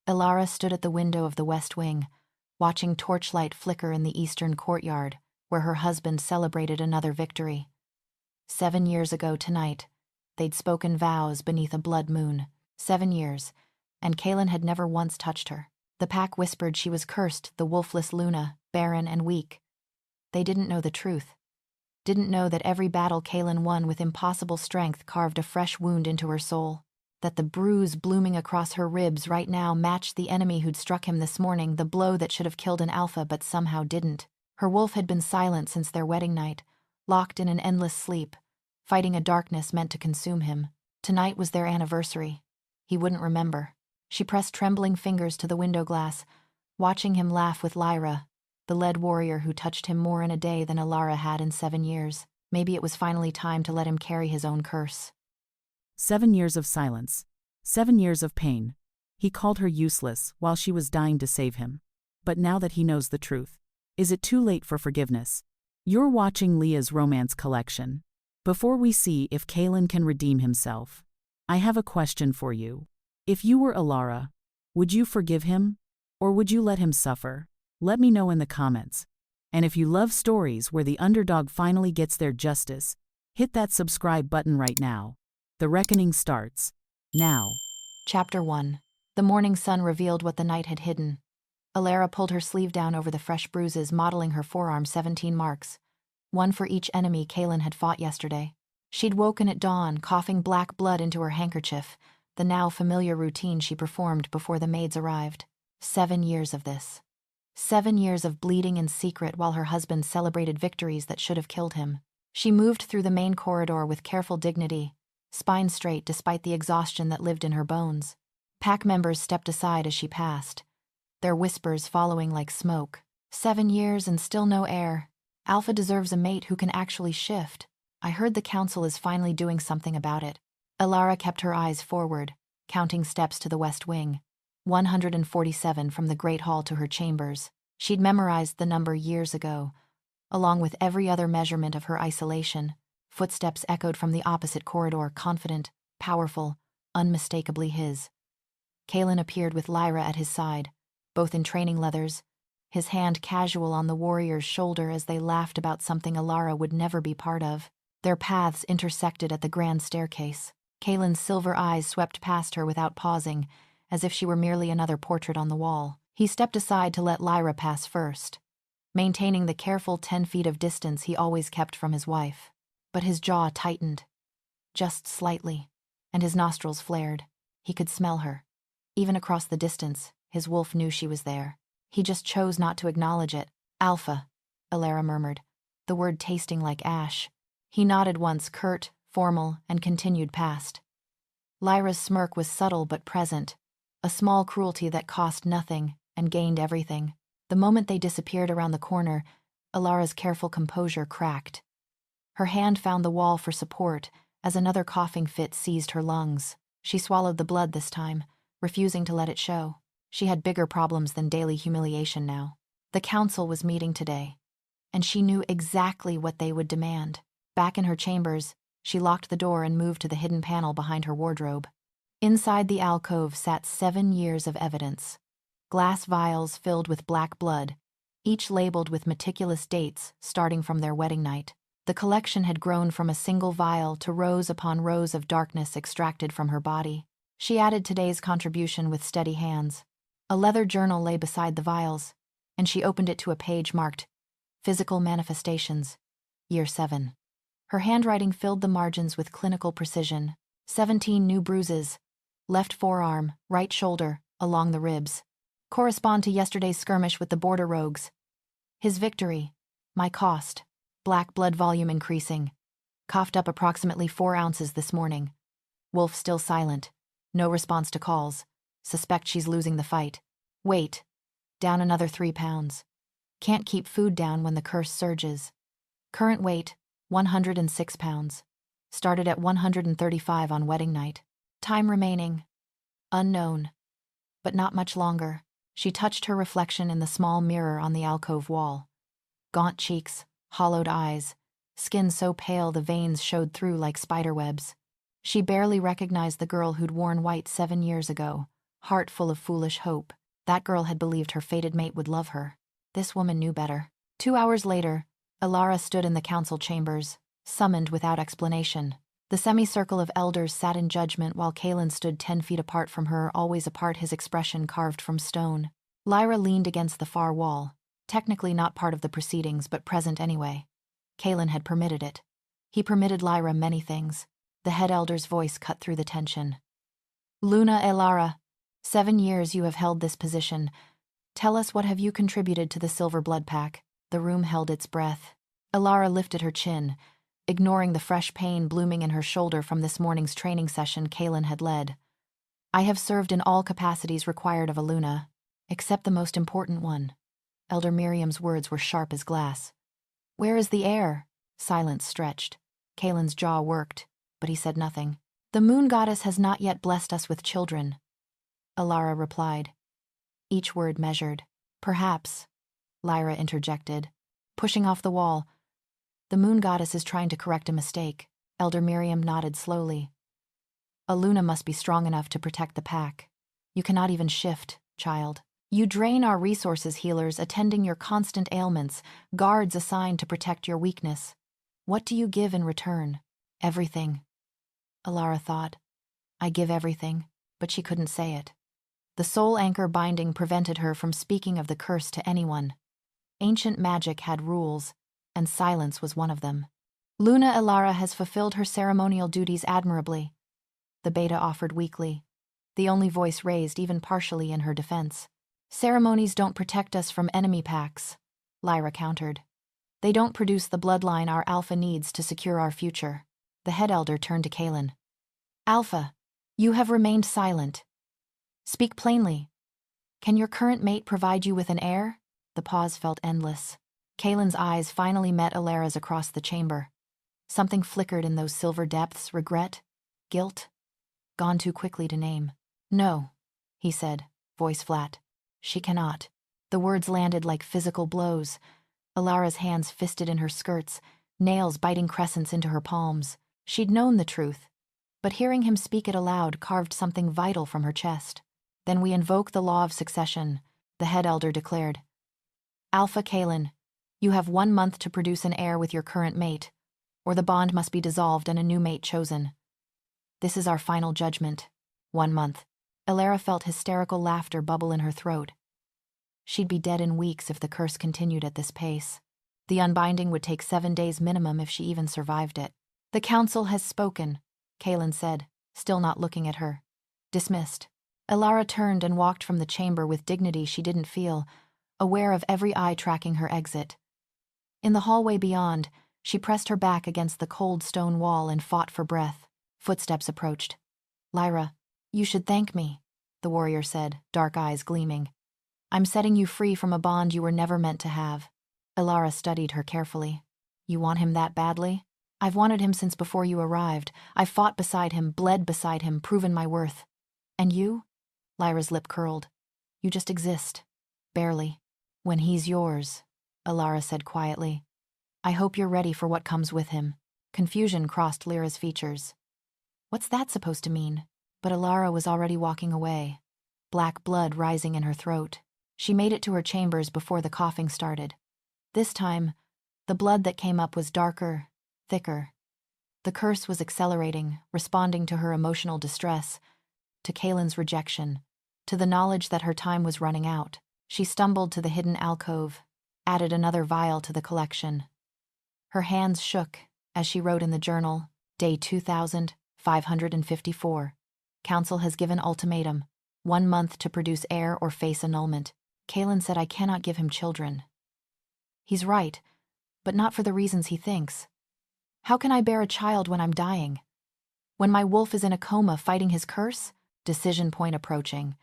Elara stood at the window of the west wing, watching torchlight flicker in the eastern courtyard, where her husband celebrated another victory. 7 years ago tonight, they'd spoken vows beneath a blood moon. 7 years, and Kaelen had never once touched her. The pack whispered she was cursed, the wolfless Luna, barren and weak. They didn't know the truth. Didn't know that every battle Kaelen won with impossible strength carved a fresh wound into her soul. That the bruise blooming across her ribs right now matched the enemy who'd struck him this morning, the blow that should have killed an alpha but somehow didn't. Her wolf had been silent since their wedding night, locked in an endless sleep, fighting a darkness meant to consume him. Tonight was their anniversary. He wouldn't remember. She pressed trembling fingers to the window glass, watching him laugh with Lyra, the lead warrior who touched him more in a day than Elara had in 7 years. Maybe it was finally time to let him carry his own curse. 7 years of silence. 7 years of pain. He called her useless while she was dying to save him. But now that he knows the truth, is it too late for forgiveness? You're watching Leah's romance collection. Before we see if Kaelen can redeem himself, I have a question for you. If you were Elara, would you forgive him? Or would you let him suffer? Let me know in the comments. And if you love stories where the underdog finally gets their justice, hit that subscribe button right now. The reckoning starts now. Chapter 1. The morning sun revealed what the night had hidden. Elara pulled her sleeve down over the fresh bruises, modeling her forearm 17 marks, one for each enemy Kaelen had fought yesterday. She'd woken at dawn, coughing black blood into her handkerchief, the now familiar routine she performed before the maids arrived. 7 years of this. 7 years of bleeding in secret while her husband celebrated victories that should have killed him. She moved through the main corridor with careful dignity, spine straight despite the exhaustion that lived in her bones. Pack members stepped aside as she passed, their whispers following like smoke. 7 years and still no heir. Alpha deserves a mate who can actually shift. I heard the council is finally doing something about it. Elara kept her eyes forward, counting steps to the west wing. 147 from the Great Hall to her chambers. She'd memorized the number years ago, along with every other measurement of her isolation. Footsteps echoed from the opposite corridor, confident, powerful, unmistakably his. Kaelen appeared with Lyra at his side, both in training leathers, his hand casual on the warrior's shoulder as they laughed about something Elara would never be part of. Their paths intersected at the grand staircase. Kaelen's silver eyes swept past her without pausing, as if she were merely another portrait on the wall. He stepped aside to let Lyra pass first, maintaining the careful 10 feet of distance he always kept from his wife. But his jaw tightened, just slightly, and his nostrils flared. He could smell her. Even across the distance, his wolf knew she was there. He just chose not to acknowledge it. Alpha, Elara murmured, the word tasting like ash. He nodded once, curt, formal, and continued past. Lyra's smirk was subtle but present, a small cruelty that cost nothing and gained everything. The moment they disappeared around the corner, Elara's careful composure cracked. Her hand found the wall for support as another coughing fit seized her lungs. She swallowed the blood this time, refusing to let it show. She had bigger problems than daily humiliation now. The council was meeting today, and she knew exactly what they would demand. Back in her chambers, she locked the door and moved to the hidden panel behind her wardrobe. Inside the alcove sat 7 years of evidence. Glass vials filled with black blood, each labeled with meticulous dates starting from their wedding night. The collection had grown from a single vial to rows upon rows of darkness extracted from her body. She added today's contribution with steady hands. A leather journal lay beside the vials, and she opened it to a page marked Physical Manifestations, Year 7. Her handwriting filled the margins with clinical precision. 17 new bruises, left forearm, right shoulder, along the ribs, correspond to yesterday's skirmish with the border rogues. His victory, my cost, black blood volume increasing, coughed up approximately 4 ounces this morning. Wolf still silent, no response to calls. Suspect she's losing the fight. Weight, down another 3 pounds. Can't keep food down when the curse surges. Current weight, 106 pounds. Started at 135 on wedding night. Time remaining, unknown. But not much longer. She touched her reflection in the small mirror on the alcove wall. Gaunt cheeks, hollowed eyes, skin so pale the veins showed through like spiderwebs. She barely recognized the girl who'd worn white 7 years ago, heart full of foolish hope. That girl had believed her fated mate would love her. This woman knew better. 2 hours later, Elara stood in the council chambers, summoned without explanation. The semicircle of elders sat in judgment while Kaelen stood 10 feet apart from her, always apart, his expression carved from stone. Lyra leaned against the far wall, technically not part of the proceedings but present anyway. Kaelen had permitted it. He permitted Lyra many things. The head elder's voice cut through the tension. Luna Elara, 7 years you have held this position. Tell us, what have you contributed to the Silver Blood Pack? The room held its breath. Elara lifted her chin, ignoring the fresh pain blooming in her shoulder from this morning's training session Kaelen had led. I have served in all capacities required of a Luna, except the most important one. Elder Miriam's words were sharp as glass. Where is the heir? Silence stretched. Kaelen's jaw worked, but he said nothing. The moon goddess has not yet blessed us with children, Elara replied. Each word measured. Perhaps, Lyra interjected, pushing off the wall. The moon goddess is trying to correct a mistake. Elder Miriam nodded slowly. A Luna must be strong enough to protect the pack. You cannot even shift, child. You drain our resources, healers attending your constant ailments, guards assigned to protect your weakness. What do you give in return? Everything. Elara thought. I give everything, but she couldn't say it. The soul anchor binding prevented her from speaking of the curse to anyone. Ancient magic had rules, and silence was one of them. Luna Elara has fulfilled her ceremonial duties admirably, the beta offered weakly, the only voice raised even partially in her defense. Ceremonies don't protect us from enemy packs, Lyra countered. They don't produce the bloodline our Alpha needs to secure our future. The head elder turned to Kaelen. Alpha, you have remained silent. Speak plainly. Can your current mate provide you with an heir? The pause felt endless. Kaelen's eyes finally met Elara's across the chamber. Something flickered in those silver depths, regret, guilt, gone too quickly to name. No, he said, voice flat. She cannot. The words landed like physical blows. Elara's hands fisted in her skirts, nails biting crescents into her palms. She'd known the truth, but hearing him speak it aloud carved something vital from her chest. Then we invoke the law of succession, the head elder declared. Alpha Kaelen, you have 1 month to produce an heir with your current mate, or the bond must be dissolved and a new mate chosen. This is our final judgment. 1 month. Elara felt hysterical laughter bubble in her throat. She'd be dead in weeks if the curse continued at this pace. The unbinding would take 7 days minimum if she even survived it. The council has spoken, Kaelen said, still not looking at her. Dismissed. Elara turned and walked from the chamber with dignity she didn't feel, aware of every eye tracking her exit. In the hallway beyond, she pressed her back against the cold stone wall and fought for breath. Footsteps approached. Lyra, you should thank me, the warrior said, dark eyes gleaming. I'm setting you free from a bond you were never meant to have. Elara studied her carefully. You want him that badly? I've wanted him since before you arrived. I've fought beside him, bled beside him, proven my worth. And you? Lyra's lip curled. You just exist. Barely. When he's yours, Elara said quietly. I hope you're ready for what comes with him. Confusion crossed Lyra's features. What's that supposed to mean? But Elara was already walking away, black blood rising in her throat. She made it to her chambers before the coughing started. This time, the blood that came up was darker, thicker. The curse was accelerating, responding to her emotional distress, to Kaelen's rejection, to the knowledge that her time was running out. She stumbled to the hidden alcove, added another vial to the collection. Her hands shook as she wrote in the journal, Day 2554. Council has given ultimatum, 1 month to produce heir or face annulment. Kaelen said I cannot give him children. He's right, but not for the reasons he thinks. How can I bear a child when I'm dying? When my wolf is in a coma fighting his curse? Decision point approaching.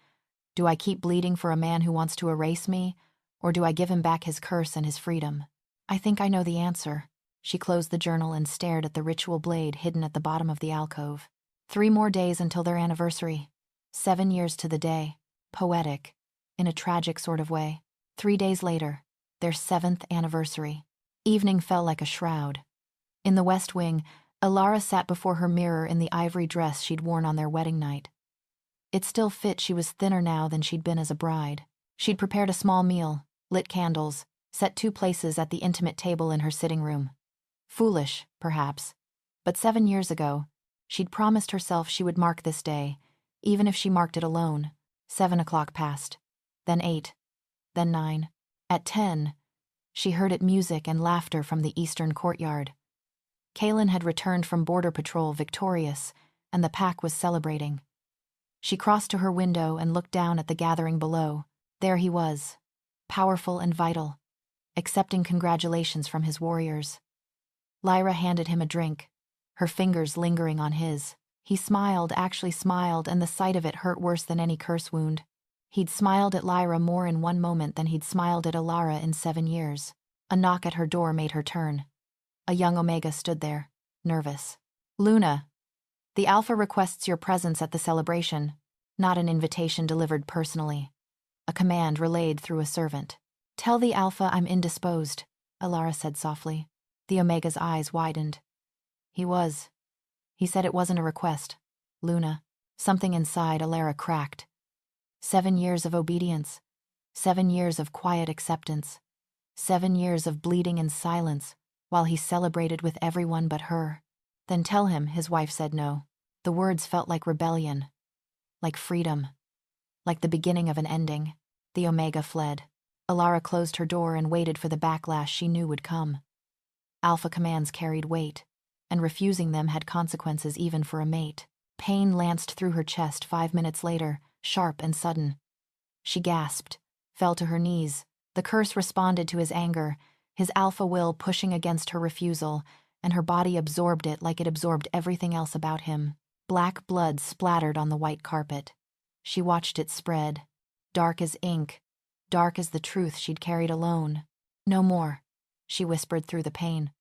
Do I keep bleeding for a man who wants to erase me, or do I give him back his curse and his freedom? I think I know the answer. She closed the journal and stared at the ritual blade hidden at the bottom of the alcove. 3 more days until their anniversary. 7 years to the day. Poetic, in a tragic sort of way. 3 days later, their 7th anniversary. Evening fell like a shroud. In the West Wing, Elara sat before her mirror in the ivory dress she'd worn on their wedding night. It still fit. She was thinner now than she'd been as a bride. She'd prepared a small meal, lit candles, set 2 places at the intimate table in her sitting room. Foolish, perhaps. But 7 years ago, she'd promised herself she would mark this day, even if she marked it alone. 7 o'clock passed. Then 8. Then 9. At 10, she heard it music and laughter from the eastern courtyard. Kaelen had returned from border patrol victorious, and the pack was celebrating. She crossed to her window and looked down at the gathering below. There he was, powerful and vital, accepting congratulations from his warriors. Lyra handed him a drink, her fingers lingering on his. He smiled, actually smiled, and the sight of it hurt worse than any curse wound. He'd smiled at Lyra more in one moment than he'd smiled at Elara in 7 years. A knock at her door made her turn. A young Omega stood there, nervous. "Luna, the Alpha requests your presence at the celebration," not an invitation delivered personally. A command relayed through a servant. "Tell the Alpha I'm indisposed," Elara said softly. The Omega's eyes widened. He said it wasn't a request. Luna. Something inside Elara cracked. 7 years of obedience. 7 years of quiet acceptance. 7 years of bleeding in silence, while he celebrated with everyone but her. "Then tell him," his wife said no. The words felt like rebellion. Like freedom. Like the beginning of an ending. The Omega fled. Elara closed her door and waited for the backlash she knew would come. Alpha commands carried weight, and refusing them had consequences even for a mate. Pain lanced through her chest 5 minutes later, sharp and sudden. She gasped, fell to her knees. The curse responded to his anger, his alpha will pushing against her refusal, and her body absorbed it like it absorbed everything else about him. Black blood splattered on the white carpet. She watched it spread, dark as ink, dark as the truth she'd carried alone. "No more," she whispered through the pain.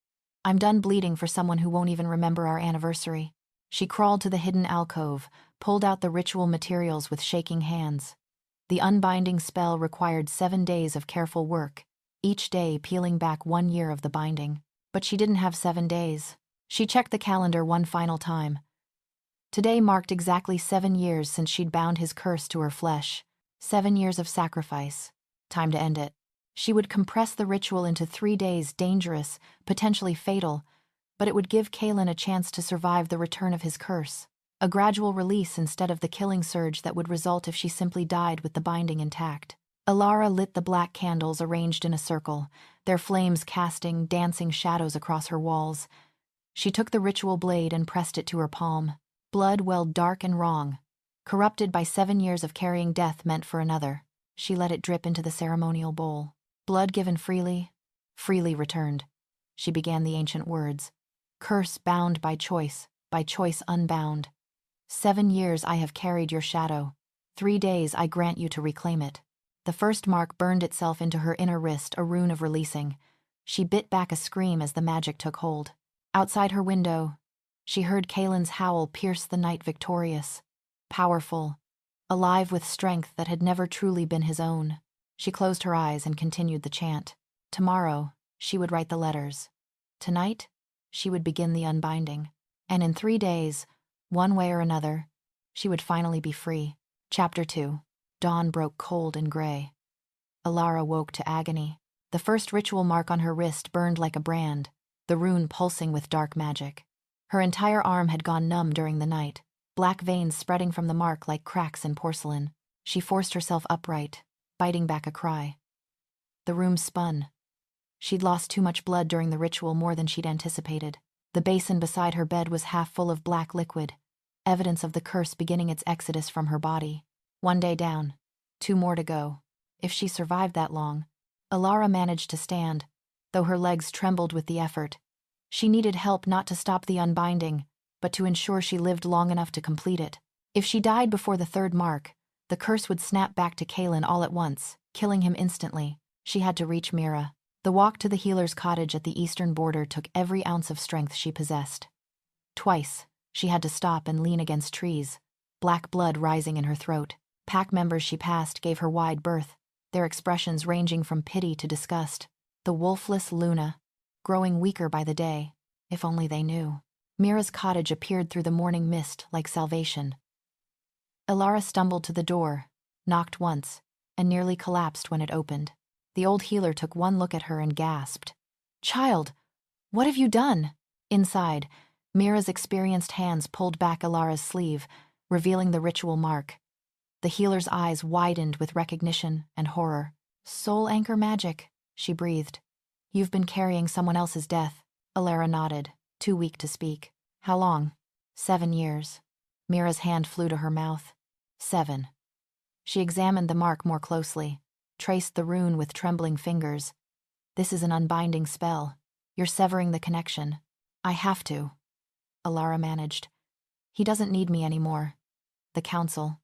"I'm done bleeding for someone who won't even remember our anniversary." She crawled to the hidden alcove, pulled out the ritual materials with shaking hands. The unbinding spell required 7 days of careful work, each day peeling back 1 year of the binding. But she didn't have 7 days. She checked the calendar one final time. Today marked exactly 7 years since she'd bound his curse to her flesh. 7 years of sacrifice. Time to end it. She would compress the ritual into 3 days, dangerous, potentially fatal, but it would give Kaelen a chance to survive the return of his curse. A gradual release instead of the killing surge that would result if she simply died with the binding intact. Elara lit the black candles arranged in a circle, their flames casting dancing shadows across her walls. She took the ritual blade and pressed it to her palm. Blood welled dark and wrong, corrupted by 7 years of carrying death meant for another. She let it drip into the ceremonial bowl. Blood given freely, freely returned. She began the ancient words. "Curse bound by choice unbound. 7 years I have carried your shadow. 3 days I grant you to reclaim it." The first mark burned itself into her inner wrist, a rune of releasing. She bit back a scream as the magic took hold. Outside her window, she heard Kaelen's howl pierce the night victorious. Powerful, alive with strength that had never truly been his own. She closed her eyes and continued the chant. Tomorrow, she would write the letters. Tonight, she would begin the unbinding. And in 3 days, one way or another, she would finally be free. Chapter 2. Dawn broke cold and gray. Elara woke to agony. The first ritual mark on her wrist burned like a brand, the rune pulsing with dark magic. Her entire arm had gone numb during the night, black veins spreading from the mark like cracks in porcelain. She forced herself upright, biting back a cry. The room spun. She'd lost too much blood during the ritual, more than she'd anticipated. The basin beside her bed was half full of black liquid, evidence of the curse beginning its exodus from her body. 1 day down, 2 more to go. If she survived that long, Elara managed to stand, though her legs trembled with the effort. She needed help not to stop the unbinding, but to ensure she lived long enough to complete it. If she died before the 3rd mark, the curse would snap back to Kaelen all at once, killing him instantly. She had to reach Mira. The walk to the healer's cottage at the eastern border took every ounce of strength she possessed. Twice, she had to stop and lean against trees, black blood rising in her throat. Pack members she passed gave her wide berth, their expressions ranging from pity to disgust. The wolfless Luna, growing weaker by the day, if only they knew. Mira's cottage appeared through the morning mist like salvation. Elara stumbled to the door, knocked once, and nearly collapsed when it opened. The old healer took one look at her and gasped. "Child, what have you done?" Inside, Mira's experienced hands pulled back Elara's sleeve, revealing the ritual mark. The healer's eyes widened with recognition and horror. "Soul anchor magic," she breathed. "You've been carrying someone else's death." Elara nodded, too weak to speak. "How long?" 7 years. Mira's hand flew to her mouth. 7. She examined the mark more closely, traced the rune with trembling fingers. "This is an unbinding spell. You're severing the connection." "I have to," Elara managed. "He doesn't need me anymore. The council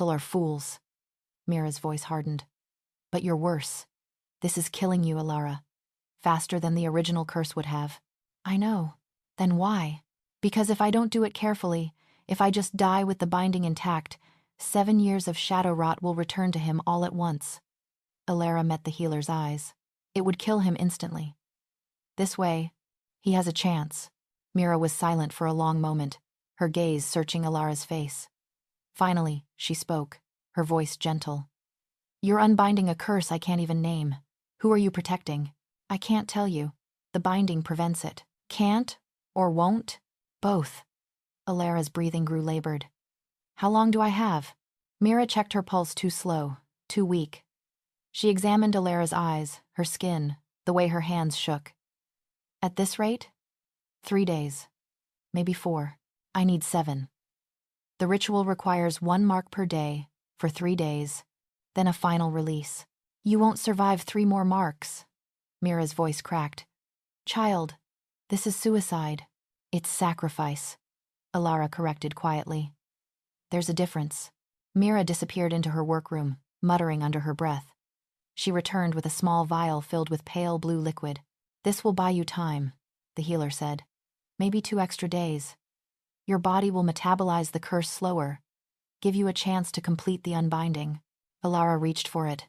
are fools." Mira's voice hardened. "But you're worse. This is killing you, Elara. Faster than the original curse would have." "I know. Then why?" "Because if I don't do it carefully, if I just die with the binding intact, 7 years of shadow rot will return to him all at once." Elara met the healer's eyes. "It would kill him instantly. This way, he has a chance." Mira was silent for a long moment, her gaze searching Elara's face. Finally, she spoke, her voice gentle. "You're unbinding a curse I can't even name. Who are you protecting?" "I can't tell you. The binding prevents it." "Can't? Or won't?" "Both." Elara's breathing grew labored. "How long do I have?" Mira checked her pulse too slow, too weak. She examined Elara's eyes, her skin, the way her hands shook. "At this rate? 3 days. Maybe 4. I need 7. The ritual requires 1 mark per day, for 3 days, then a final release." "You won't survive 3 more marks." Mira's voice cracked. "Child, this is suicide." "It's sacrifice," Elara corrected quietly. "There's a difference." Mira disappeared into her workroom, muttering under her breath. She returned with a small vial filled with pale blue liquid. "This will buy you time," the healer said. "Maybe 2 extra days. Your body will metabolize the curse slower, give you a chance to complete the unbinding." Elara reached for it.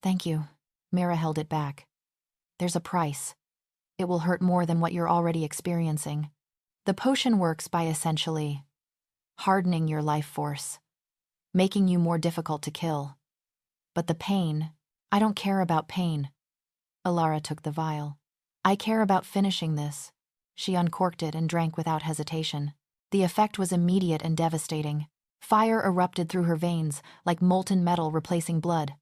"Thank you." Mira held it back. "There's a price. It will hurt more than what you're already experiencing. The potion works by essentially hardening your life force, making you more difficult to kill. But the pain, I don't care about pain." Elara took the vial. "I care about finishing this." She uncorked it and drank without hesitation. The effect was immediate and devastating. Fire erupted through her veins, like molten metal replacing blood.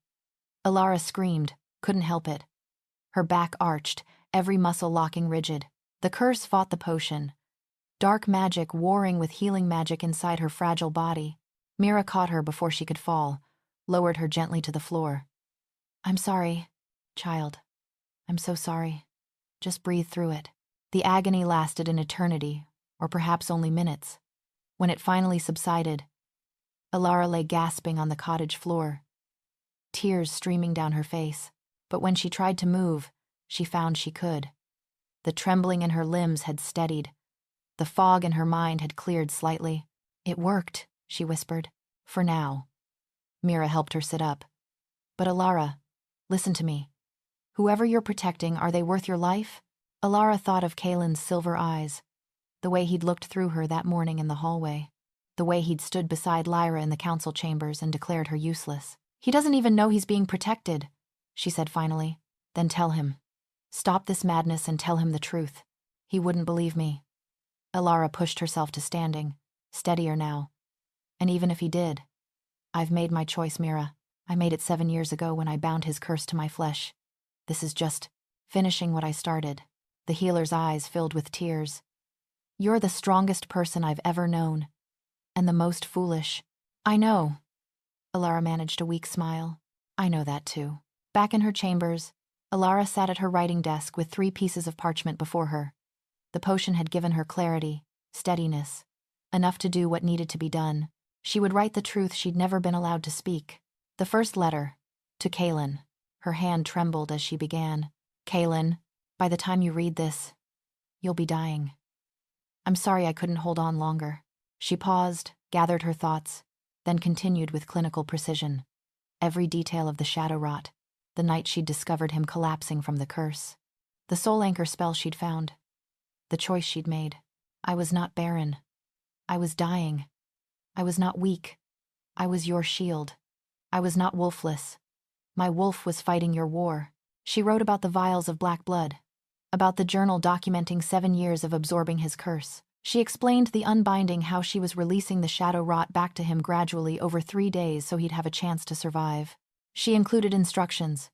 Elara screamed, couldn't help it. Her back arched, every muscle locking rigid. The curse fought the potion, dark magic warring with healing magic inside her fragile body. Mira caught her before she could fall, lowered her gently to the floor. "I'm sorry, child. I'm so sorry. Just breathe through it." The agony lasted an eternity, or perhaps only minutes. When it finally subsided, Elara lay gasping on the cottage floor, tears streaming down her face. But when she tried to move, she found she could. The trembling in her limbs had steadied. The fog in her mind had cleared slightly. "It worked," she whispered. "For now." Mira helped her sit up. "But Elara, listen to me. Whoever you're protecting, are they worth your life?" Elara thought of Kaelen's silver eyes, the way he'd looked through her that morning in the hallway, the way he'd stood beside Lyra in the council chambers and declared her useless. "He doesn't even know he's being protected," she said finally. "Then tell him. Stop this madness and tell him the truth." "He wouldn't believe me." Elara pushed herself to standing, steadier now. "And even if he did, I've made my choice, Mira. I made it 7 years ago when I bound his curse to my flesh. This is just finishing what I started." The healer's eyes filled with tears. "You're the strongest person I've ever known, and the most foolish." "I know." Elara managed a weak smile. "I know that too." Back in her chambers, Elara sat at her writing desk with 3 pieces of parchment before her. The potion had given her clarity, steadiness, enough to do what needed to be done. She would write the truth she'd never been allowed to speak. The first letter, to Kaelen. Her hand trembled as she began. "Kaelen, by the time you read this, you'll be dying. I'm sorry I couldn't hold on longer." She paused, gathered her thoughts, then continued with clinical precision. Every detail of the shadow rot, the night she'd discovered him collapsing from the curse, the soul anchor spell she'd found, the choice she'd made. "I was not barren. I was dying. I was not weak. I was your shield. I was not wolfless. My wolf was fighting your war. She wrote about the vials of black blood, about the journal documenting 7 years of absorbing his curse. She explained the unbinding, how she was releasing the shadow rot back to him gradually over 3 days so he'd have a chance to survive. She included instructions,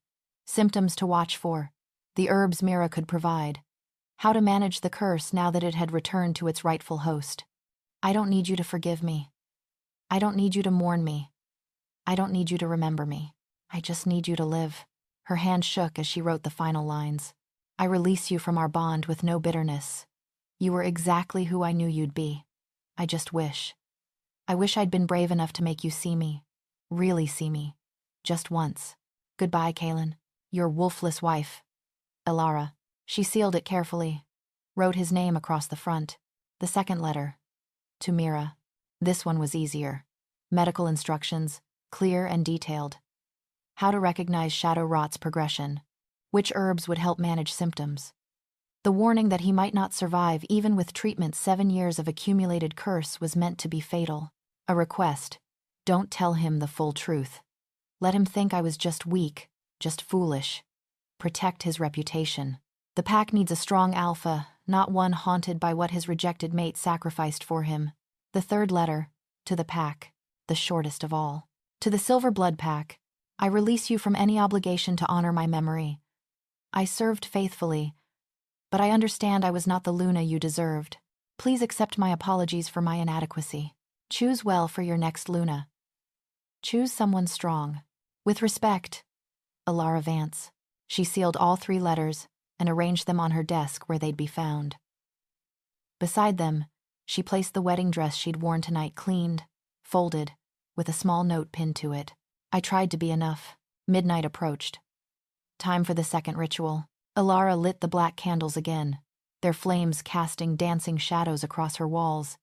symptoms to watch for, the herbs Mira could provide, how to manage the curse now that it had returned to its rightful host. I don't need you to forgive me. I don't need you to mourn me. I don't need you to remember me. I just need you to live. Her hand shook as she wrote the final lines. I release you from our bond with no bitterness. You were exactly who I knew you'd be. I just wish. I wish I'd been brave enough to make you see me. Really see me. Just once. Goodbye, Kaelen. Your wolfless wife. Elara. She sealed it carefully. Wrote his name across the front. The second letter. To Mira. This one was easier. Medical instructions, clear and detailed. How to recognize shadow rot's progression. Which herbs would help manage symptoms. The warning that he might not survive even with treatment. 7 years of accumulated curse was meant to be fatal. A request. Don't tell him the full truth. Let him think I was just weak, just foolish. Protect his reputation. The pack needs a strong alpha, not one haunted by what his rejected mate sacrificed for him. The third letter. To the pack. The shortest of all. To the Silver Blood Pack. I release you from any obligation to honor my memory. I served faithfully, but I understand I was not the Luna you deserved. Please accept my apologies for my inadequacy. Choose well for your next Luna. Choose someone strong. With respect, Elara Vance. She sealed all 3 letters and arranged them on her desk where they'd be found. Beside them, she placed the wedding dress she'd worn tonight, cleaned, folded, with a small note pinned to it. I tried to be enough. Midnight approached. Time for the second ritual. Elara lit the black candles again, their flames casting dancing shadows across her walls.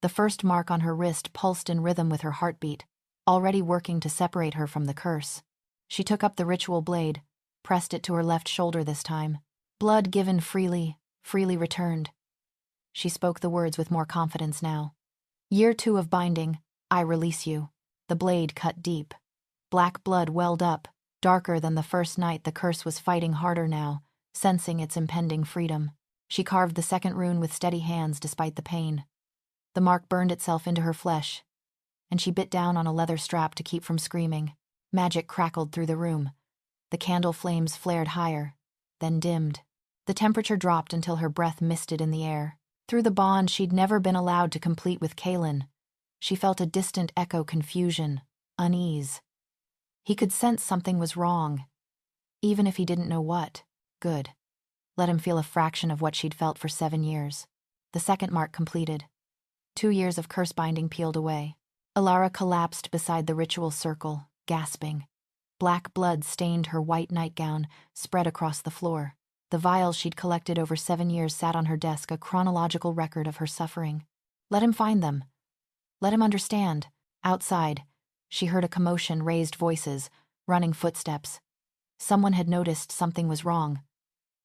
The first mark on her wrist pulsed in rhythm with her heartbeat, already working to separate her from the curse. She took up the ritual blade, pressed it to her left shoulder this time. Blood given freely, freely returned. She spoke the words with more confidence now. Year 2 of binding, I release you. The blade cut deep. Black blood welled up, darker than the first night. The curse was fighting harder now, sensing its impending freedom. She carved the second rune with steady hands despite the pain. The mark burned itself into her flesh, and she bit down on a leather strap to keep from screaming. Magic crackled through the room. The candle flames flared higher, then dimmed. The temperature dropped until her breath misted in the air. Through the bond she'd never been allowed to complete with Kaelen, she felt a distant echo, confusion, unease. He could sense something was wrong, even if he didn't know what. Good. Let him feel a fraction of what she'd felt for 7 years. The second mark completed. 2 years of curse binding peeled away. Elara collapsed beside the ritual circle, gasping. Black blood stained her white nightgown, spread across the floor. The vials she'd collected over 7 years sat on her desk, a chronological record of her suffering. Let him find them. Let him understand. Outside, she heard a commotion, raised voices, running footsteps. Someone had noticed something was wrong.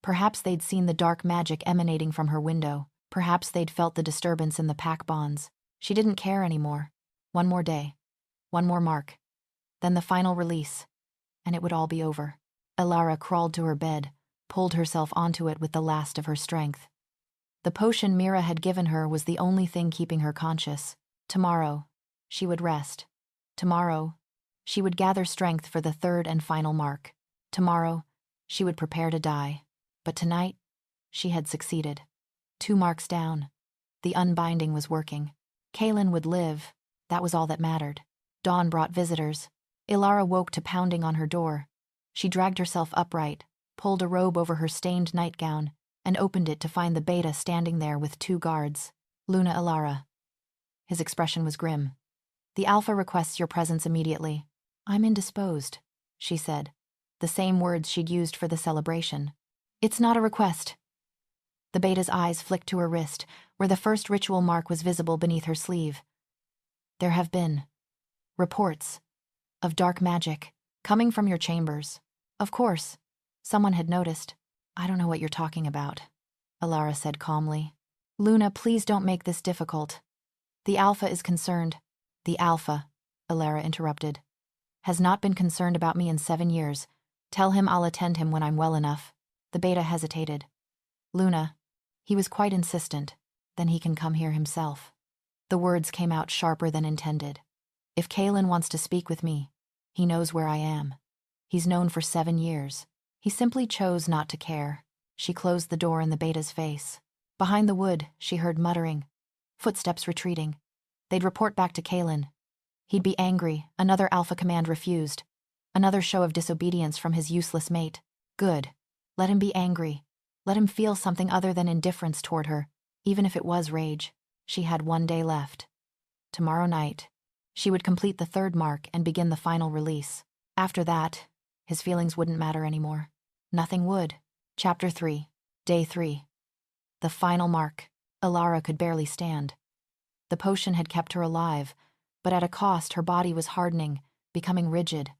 Perhaps they'd seen the dark magic emanating from her window. Perhaps they'd felt the disturbance in the pack bonds. She didn't care anymore. 1 more day. 1 more mark. Then the final release. And it would all be over. Elara crawled to her bed, pulled herself onto it with the last of her strength. The potion Mira had given her was the only thing keeping her conscious. Tomorrow, she would rest. Tomorrow, she would gather strength for the third and final mark. Tomorrow, she would prepare to die. But tonight, she had succeeded. 2 marks down. The unbinding was working. Kaelen would live. That was all that mattered. Dawn brought visitors. Elara woke to pounding on her door. She dragged herself upright, pulled a robe over her stained nightgown, and opened it to find the beta standing there with 2 guards. Luna Elara. His expression was grim. The Alpha requests your presence immediately. I'm indisposed, she said, the same words she'd used for the celebration. It's not a request. The beta's eyes flicked to her wrist, where the first ritual mark was visible beneath her sleeve. There have been reports of dark magic coming from your chambers. Of course, someone had noticed. I don't know what you're talking about, Elara said calmly. Luna, please don't make this difficult. The Alpha is concerned. The Alpha, Elara interrupted. Has not been concerned about me in 7 years. Tell him I'll attend him when I'm well enough. The beta hesitated. Luna. He was quite insistent. Then he can come here himself. The words came out sharper than intended. If Kaelen wants to speak with me, he knows where I am. He's known for 7 years. He simply chose not to care. She closed the door in the beta's face. Behind the wood, she heard muttering. Footsteps retreating. They'd report back to Kaelen. He'd be angry. Another alpha command refused. Another show of disobedience from his useless mate. Good. Let him be angry. Let him feel something other than indifference toward her, even if it was rage. She had 1 day left. Tomorrow night, she would complete the 3rd mark and begin the final release. After that, his feelings wouldn't matter anymore. Nothing would. Chapter 3. Day 3. The final mark. Elara could barely stand. The potion had kept her alive, but at a cost her body was hardening, becoming rigid.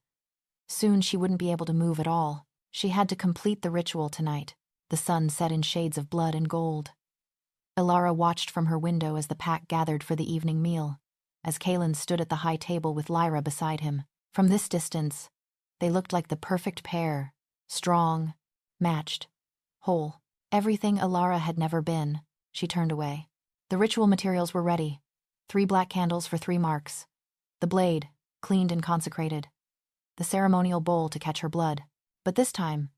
Soon she wouldn't be able to move at all. She had to complete the ritual tonight. The sun set in shades of blood and gold. Elara watched from her window as the pack gathered for the evening meal, as Kaelen stood at the high table with Lyra beside him. From this distance, they looked like the perfect pair, strong, matched, whole. Everything Elara had never been. She turned away. The ritual materials were ready. 3 black candles for 3 marks. The blade, cleaned and consecrated. The ceremonial bowl to catch her blood. But this time,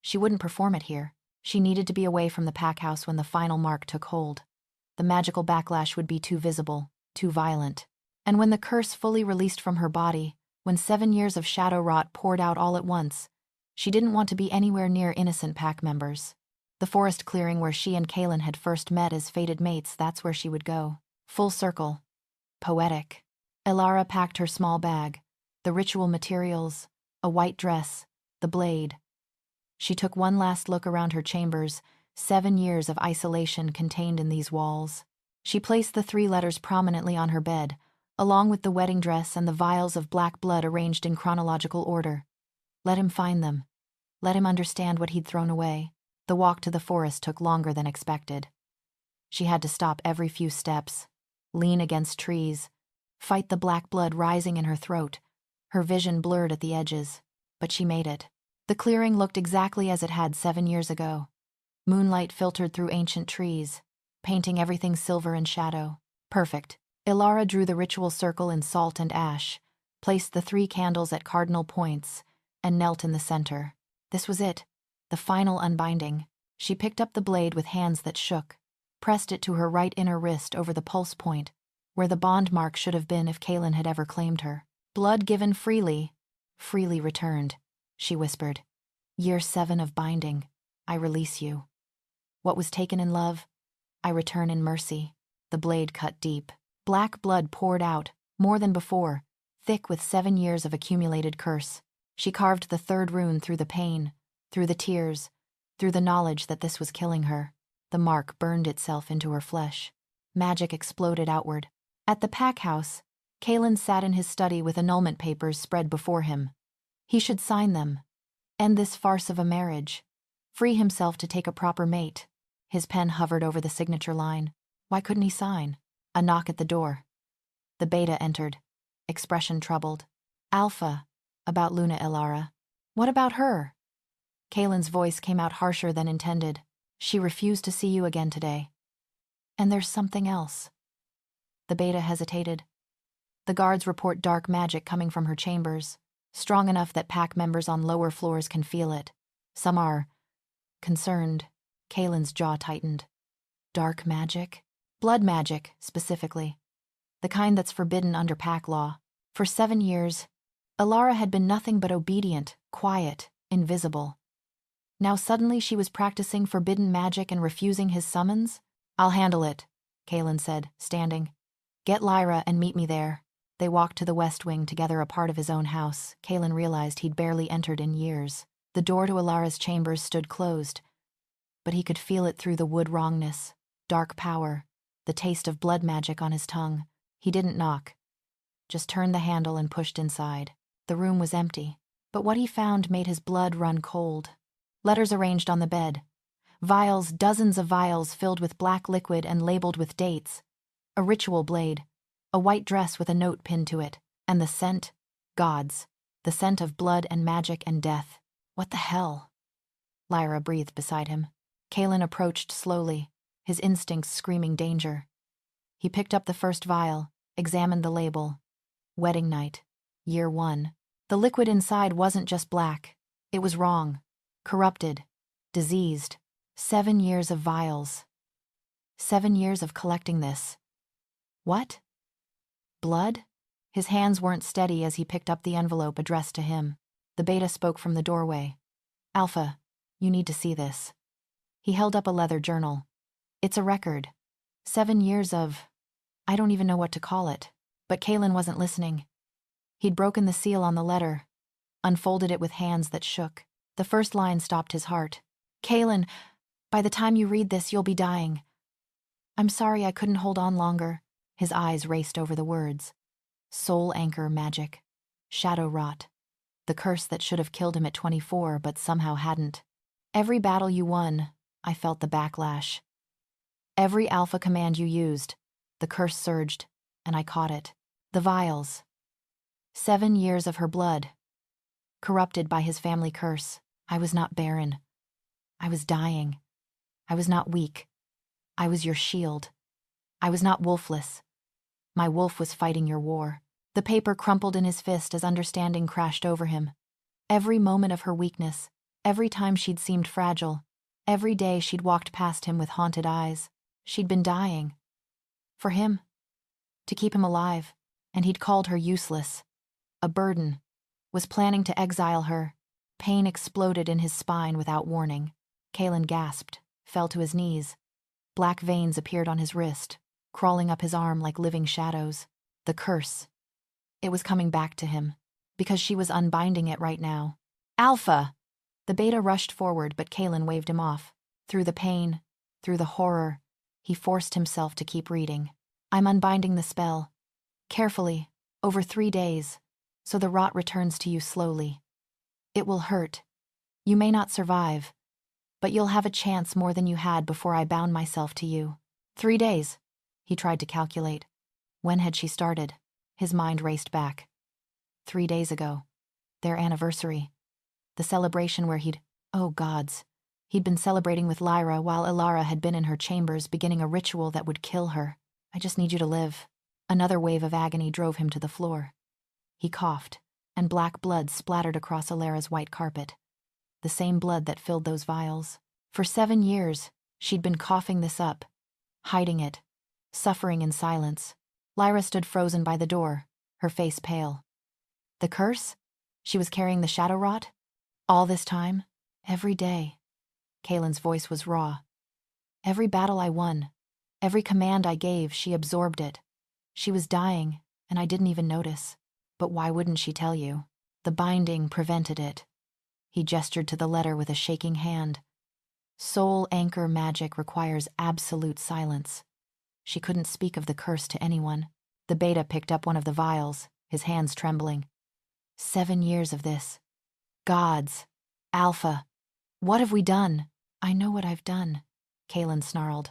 she wouldn't perform it here. She needed to be away from the pack house when the final mark took hold. The magical backlash would be too visible, too violent. And when the curse fully released from her body, when 7 years of shadow rot poured out all at once, she didn't want to be anywhere near innocent pack members. The forest clearing where she and Kaelen had first met as fated mates, that's where she would go. Full circle. Poetic. Elara packed her small bag, the ritual materials, a white dress, the blade. She took one last look around her chambers, 7 years of isolation contained in these walls. She placed the 3 letters prominently on her bed, along with the wedding dress and the vials of black blood arranged in chronological order. Let him find them. Let him understand what he'd thrown away. The walk to the forest took longer than expected. She had to stop every few steps, lean against trees, fight the black blood rising in her throat. Her vision blurred at the edges, but she made it. The clearing looked exactly as it had 7 years ago. Moonlight filtered through ancient trees, painting everything silver and shadow. Perfect. Elara drew the ritual circle in salt and ash, placed the 3 candles at cardinal points, and knelt in the center. This was it, the final unbinding. She picked up the blade with hands that shook, pressed it to her right inner wrist over the pulse point, where the bond mark should have been if Kaelen had ever claimed her. Blood given freely, freely returned, she whispered. Year 7 of binding, I release you. What was taken in love, I return in mercy. The blade cut deep. Black blood poured out, more than before, thick with 7 years of accumulated curse. She carved the 3rd rune through the pain, through the tears, through the knowledge that this was killing her. The mark burned itself into her flesh. Magic exploded outward. At the pack house, Kaelen sat in his study with annulment papers spread before him. He should sign them, end this farce of a marriage, free himself to take a proper mate. His pen hovered over the signature line. Why couldn't he sign? A knock at the door. The beta entered, expression troubled. Alpha, about Luna Elara. What about her? Kaelen's voice came out harsher than intended. She refused to see you again today. And there's something else. The beta hesitated. The guards report dark magic coming from her chambers, strong enough that pack members on lower floors can feel it. Some are concerned. Kaelen's jaw tightened. Dark magic? Blood magic, specifically. The kind that's forbidden under pack law. For 7 years, Elara had been nothing but obedient, quiet, invisible. Now suddenly she was practicing forbidden magic and refusing his summons? I'll handle it, Kaelen said, standing. Get Lyra and meet me there. They walked to the west wing together, a part of his own house. Kaelen realized he'd barely entered in years. The door to Elara's chambers stood closed, but he could feel it through the wood wrongness, dark power, the taste of blood magic on his tongue. He didn't knock, just turned the handle and pushed inside. The room was empty, but what he found made his blood run cold. Letters arranged on the bed. Vials, dozens of vials filled with black liquid and labeled with dates. A ritual blade. A white dress with a note pinned to it. And the scent, gods, the scent of blood and magic and death. What the hell? Lyra breathed beside him. Kaelen approached slowly, his instincts screaming danger. He picked up the first vial, examined the label. Wedding night, year 1. The liquid inside wasn't just black. It was wrong, corrupted, diseased. 7 years of vials. 7 years of collecting this. What? Blood? His hands weren't steady as he picked up the envelope addressed to him. The beta spoke from the doorway. Alpha, you need to see this. He held up a leather journal. It's a record. 7 years of... I don't even know what to call it. But Kaelen wasn't listening. He'd broken the seal on the letter, unfolded it with hands that shook. The first line stopped his heart. Kaelen, by the time you read this, you'll be dying. I'm sorry I couldn't hold on longer. His eyes raced over the words. Soul anchor magic. Shadow rot. The curse that should have killed him at 24 but somehow hadn't. Every battle you won, I felt the backlash. Every alpha command you used, the curse surged, and I caught it. The vials. 7 years of her blood. Corrupted by his family curse, I was not barren. I was dying. I was not weak. I was your shield. I was not wolfless. My wolf was fighting your war. The paper crumpled in his fist as understanding crashed over him. Every moment of her weakness, every time she'd seemed fragile, every day she'd walked past him with haunted eyes, she'd been dying. For him. To keep him alive. And he'd called her useless. A burden. Was planning to exile her. Pain exploded in his spine without warning. Kaelen gasped, fell to his knees. Black veins appeared on his wrist, crawling up his arm like living shadows. The curse. It was coming back to him, because she was unbinding it right now. Alpha! The beta rushed forward, but Kaelen waved him off. Through the pain, through the horror, he forced himself to keep reading. I'm unbinding the spell. Carefully, over 3 days, so the rot returns to you slowly. It will hurt. You may not survive, but you'll have a chance more than you had before I bound myself to you. 3 days. He tried to calculate. When had she started? His mind raced back. 3 days ago. Their anniversary. The celebration where oh gods. He'd been celebrating with Lyra while Elara had been in her chambers beginning a ritual that would kill her. I just need you to live. Another wave of agony drove him to the floor. He coughed, and black blood splattered across Elara's white carpet. The same blood that filled those vials. For 7 years, she'd been coughing this up, hiding it, suffering in silence. Lyra stood frozen by the door, her face pale. The curse? She was carrying the shadow rot? All this time? Every day. Kaelen's voice was raw. Every battle I won, every command I gave, she absorbed it. She was dying, and I didn't even notice. But why wouldn't she tell you? The binding prevented it. He gestured to the letter with a shaking hand. Soul anchor magic requires absolute silence. She couldn't speak of the curse to anyone. The beta picked up one of the vials, his hands trembling. 7 years of this. Gods. Alpha. What have we done? I know what I've done, Kaelen snarled.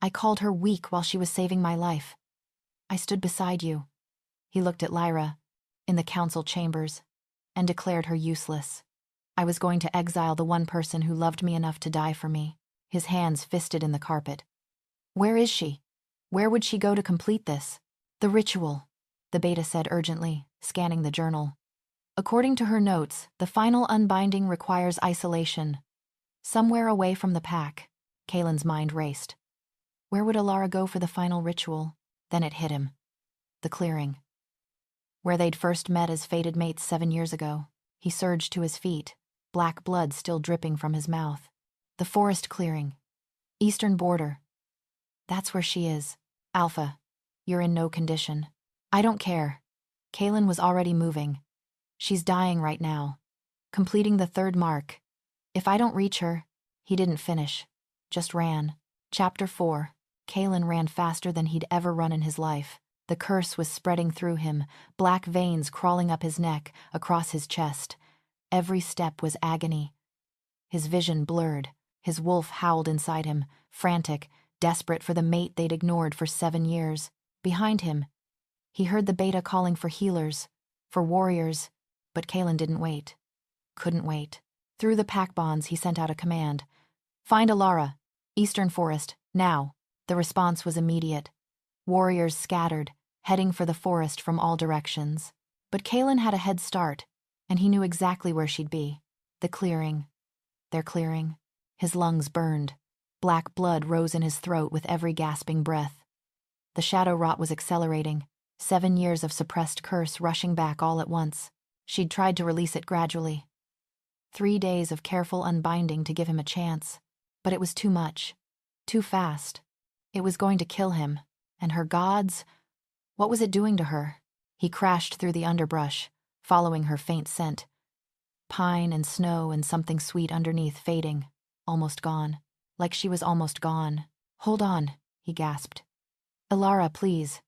I called her weak while she was saving my life. I stood beside you. He looked at Lyra, in the council chambers, and declared her useless. I was going to exile the one person who loved me enough to die for me, his hands fisted in the carpet. Where is she? Where would she go to complete this? The ritual, the beta said urgently, scanning the journal. According to her notes, the final unbinding requires isolation. Somewhere away from the pack. Kaelen's mind raced. Where would Elara go for the final ritual? Then it hit him. The clearing. Where they'd first met as fated mates 7 years ago. He surged to his feet, black blood still dripping from his mouth. The forest clearing. Eastern border. That's where she is. Alpha, you're in no condition. I don't care. Kaelen was already moving. She's dying right now. Completing the 3rd mark. If I don't reach her... He didn't finish. Just ran. Chapter 4. Kaelen ran faster than he'd ever run in his life. The curse was spreading through him, black veins crawling up his neck, across his chest. Every step was agony. His vision blurred. His wolf howled inside him, frantic, desperate for the mate they'd ignored for 7 years. Behind him, He heard the beta calling for healers, for warriors, but Kaelen didn't wait. Couldn't wait. Through the pack bonds, he sent out a command. Find Elara, Eastern Forest, now. The response was immediate. Warriors scattered, heading for the forest from all directions. But Kaelen had a head start, and he knew exactly where she'd be. The clearing. Their clearing. His lungs burned. Black blood rose in his throat with every gasping breath. The shadow rot was accelerating, 7 years of suppressed curse rushing back all at once. She'd tried to release it gradually. 3 days of careful unbinding to give him a chance. But it was too much. Too fast. It was going to kill him. And her gods? What was it doing to her? He crashed through the underbrush, following her faint scent. Pine and snow and something sweet underneath fading, almost gone. Like she was almost gone. Hold on, he gasped. Elara, please.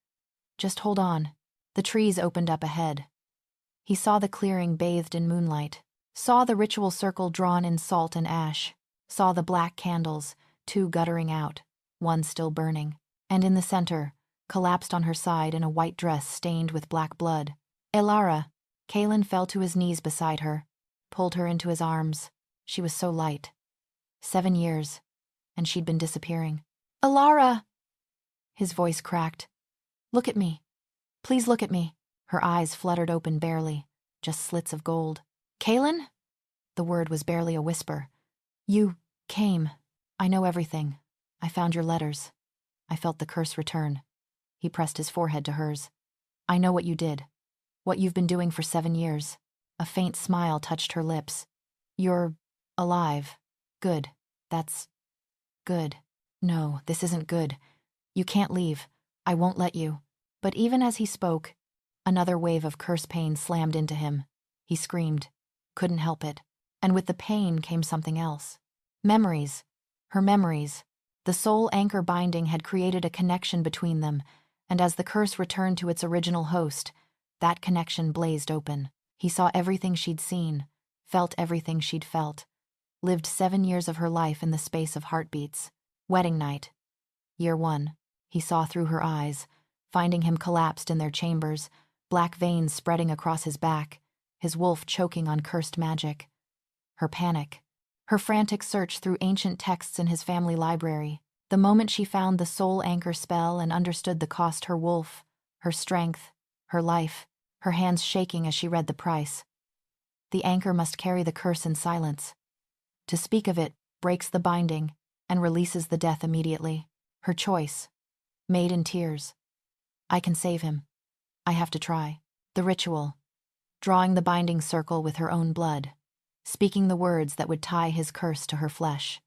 Just hold on. The trees opened up ahead. He saw the clearing bathed in moonlight, saw the ritual circle drawn in salt and ash, saw the black candles, 2 guttering out, 1 still burning, and in the center, collapsed on her side in a white dress stained with black blood. Elara! Kaelen fell to his knees beside her, pulled her into his arms. She was so light. 7 years, and she'd been disappearing. Elara! His voice cracked. Look at me. Please look at me. Her eyes fluttered open barely, just slits of gold. Kaelen? The word was barely a whisper. You came. I know everything. I found your letters. I felt the curse return. He pressed his forehead to hers. I know what you did. What you've been doing for 7 years. A faint smile touched her lips. You're alive. Good. That's good. No, this isn't good. You can't leave. I won't let you. But even as he spoke, another wave of curse pain slammed into him. He screamed. Couldn't help it. And with the pain came something else. Memories. Her memories. The soul anchor binding had created a connection between them, and as the curse returned to its original host, that connection blazed open. He saw everything she'd seen, felt everything she'd felt, lived 7 years of her life in the space of heartbeats. Wedding night. Year 1. He saw through her eyes, finding him collapsed in their chambers, black veins spreading across his back, his wolf choking on cursed magic. Her panic. Her frantic search through ancient texts in his family library. The moment she found the soul anchor spell and understood the cost her wolf, her strength, her life, her hands shaking as she read the price. The anchor must carry the curse in silence. To speak of it breaks the binding and releases the death immediately. Her choice. Made in tears. I can save him. I have to try. The ritual. Drawing the binding circle with her own blood. Speaking the words that would tie his curse to her flesh.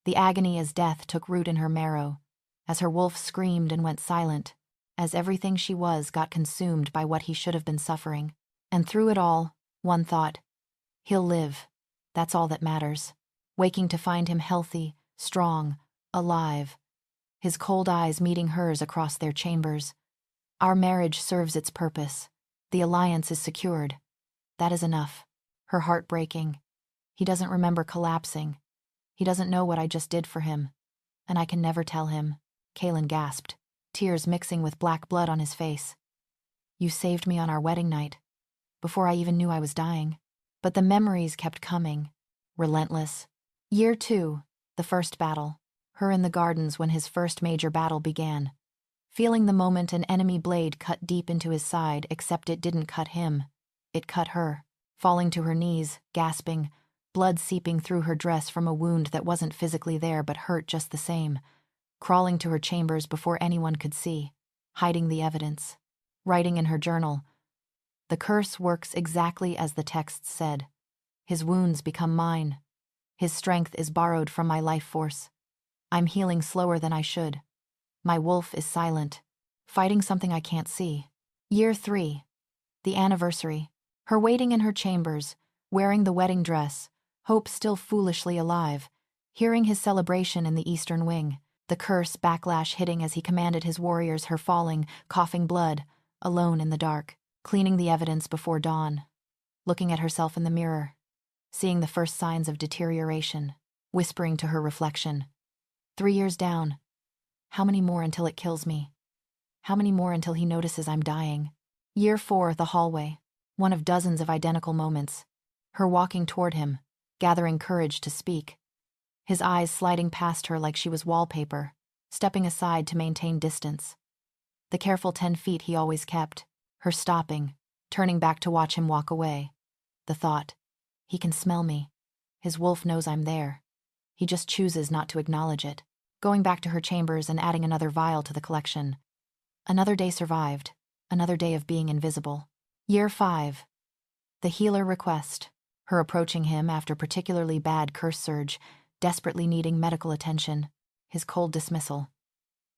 The agony as death took root in her marrow, as her wolf screamed and went silent, as everything she was got consumed by what he should have been suffering. And through it all, one thought. He'll live. That's all that matters. Waking to find him healthy, strong, alive. His cold eyes meeting hers across their chambers. Our marriage serves its purpose. The alliance is secured. That is enough. Her heart breaking. He doesn't remember collapsing. He doesn't know what I just did for him. And I can never tell him. Kaelen gasped, tears mixing with black blood on his face. You saved me on our wedding night, before I even knew I was dying. But the memories kept coming, relentless. Year 2, the first battle. Her in the gardens when his first major battle began. Feeling the moment an enemy blade cut deep into his side, except it didn't cut him. It cut her, falling to her knees, gasping, blood seeping through her dress from a wound that wasn't physically there but hurt just the same, crawling to her chambers before anyone could see, hiding the evidence, writing in her journal. The curse works exactly as the texts said. His wounds become mine. His strength is borrowed from my life force. I'm healing slower than I should. My wolf is silent, fighting something I can't see. Year 3. The anniversary. Her waiting in her chambers, wearing the wedding dress, hope still foolishly alive, hearing his celebration in the eastern wing, the curse backlash hitting as he commanded his warriors, her falling, coughing blood, alone in the dark, cleaning the evidence before dawn, looking at herself in the mirror, seeing the first signs of deterioration, whispering to her reflection. 3 years down. How many more until it kills me? How many more until he notices I'm dying? Year 4, the hallway. One of dozens of identical moments. Her walking toward him, gathering courage to speak. His eyes sliding past her like she was wallpaper, stepping aside to maintain distance. The careful 10 feet he always kept. Her stopping, turning back to watch him walk away. The thought, he can smell me. His wolf knows I'm there. He just chooses not to acknowledge it. Going back to her chambers and adding another vial to the collection. Another day survived. Another day of being invisible. Year 5. The healer request. Her approaching him after particularly bad curse surge, desperately needing medical attention. His cold dismissal.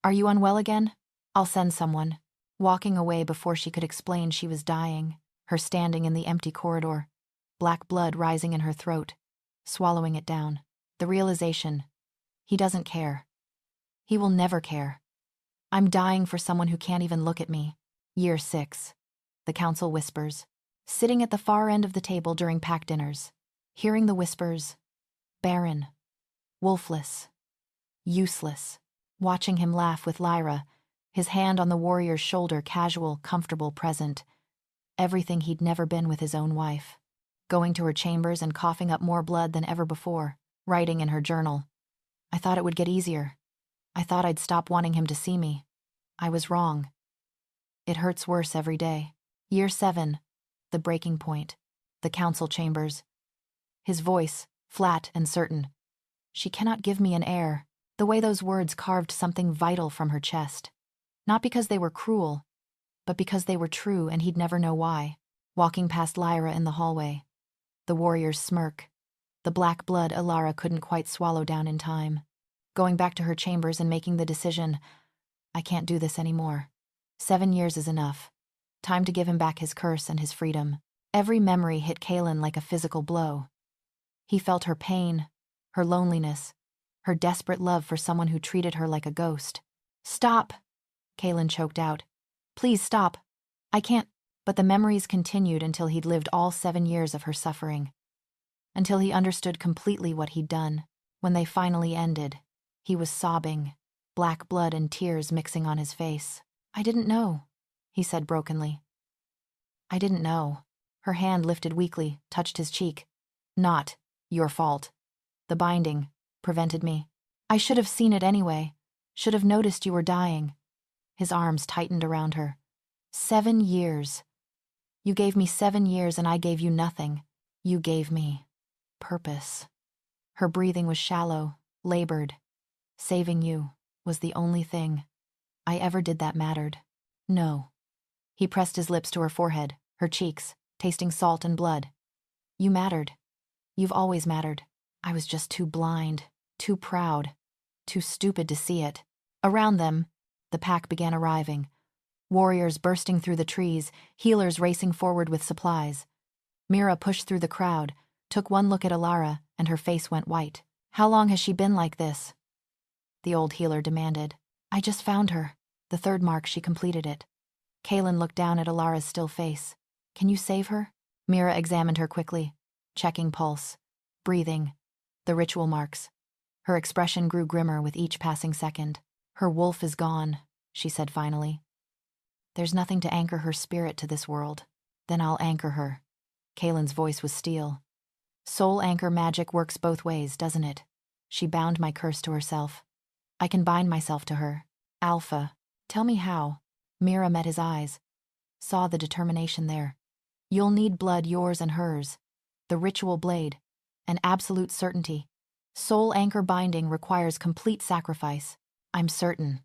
Are you unwell again? I'll send someone. Walking away before she could explain she was dying. Her standing in the empty corridor. Black blood rising in her throat. Swallowing it down. The realization. He doesn't care. He will never care. I'm dying for someone who can't even look at me. Year 6. The council whispers. Sitting at the far end of the table during pack dinners. Hearing the whispers. Barren. Wolfless. Useless. Watching him laugh with Lyra, his hand on the warrior's shoulder, casual, comfortable, present. Everything he'd never been with his own wife. Going to her chambers and coughing up more blood than ever before, writing in her journal. I thought it would get easier. I thought I'd stop wanting him to see me. I was wrong. It hurts worse every day. Year 7. The breaking point. The council chambers. His voice, flat and certain. She cannot give me an heir. The way those words carved something vital from her chest. Not because they were cruel, but because they were true and he'd never know why. Walking past Lyra in the hallway. The warrior's smirk. The black blood Elara couldn't quite swallow down in time. Going back to her chambers and making the decision, I can't do this anymore. 7 years is enough. Time to give him back his curse and his freedom. Every memory hit Kaelen like a physical blow. He felt her pain, her loneliness, her desperate love for someone who treated her like a ghost. Stop! Kaelen choked out. Please stop. I can't. But the memories continued until he'd lived all 7 years of her suffering. Until he understood completely what he'd done. When they finally ended, he was sobbing, black blood and tears mixing on his face. I didn't know, he said brokenly. I didn't know. Her hand lifted weakly, touched his cheek. Not your fault. The binding prevented me. I should have seen it anyway. Should have noticed you were dying. His arms tightened around her. 7 years. You gave me 7 years and I gave you nothing. You gave me purpose. Her breathing was shallow, labored. Saving you was the only thing I ever did that mattered. No. He pressed his lips to her forehead, her cheeks, tasting salt and blood. You mattered. You've always mattered. I was just too blind, too proud, too stupid to see it. Around them, the pack began arriving. Warriors bursting through the trees, healers racing forward with supplies. Mira pushed through the crowd, took one look at Elara, and her face went white. How long has she been like this? The old healer demanded. I just found her. The 3rd mark she completed it. Kaelen looked down at Elara's still face. Can you save her? Mira examined her quickly, checking pulse, breathing, the ritual marks. Her expression grew grimmer with each passing second. Her wolf is gone, she said finally. There's nothing to anchor her spirit to this world. Then I'll anchor her. Kaelen's voice was steel. Soul anchor magic works both ways, doesn't it? She bound my curse to herself. I can bind myself to her. Alpha, tell me how. Mira met his eyes. Saw the determination there. You'll need blood, yours and hers. The ritual blade. An absolute certainty. Soul anchor binding requires complete sacrifice. I'm certain.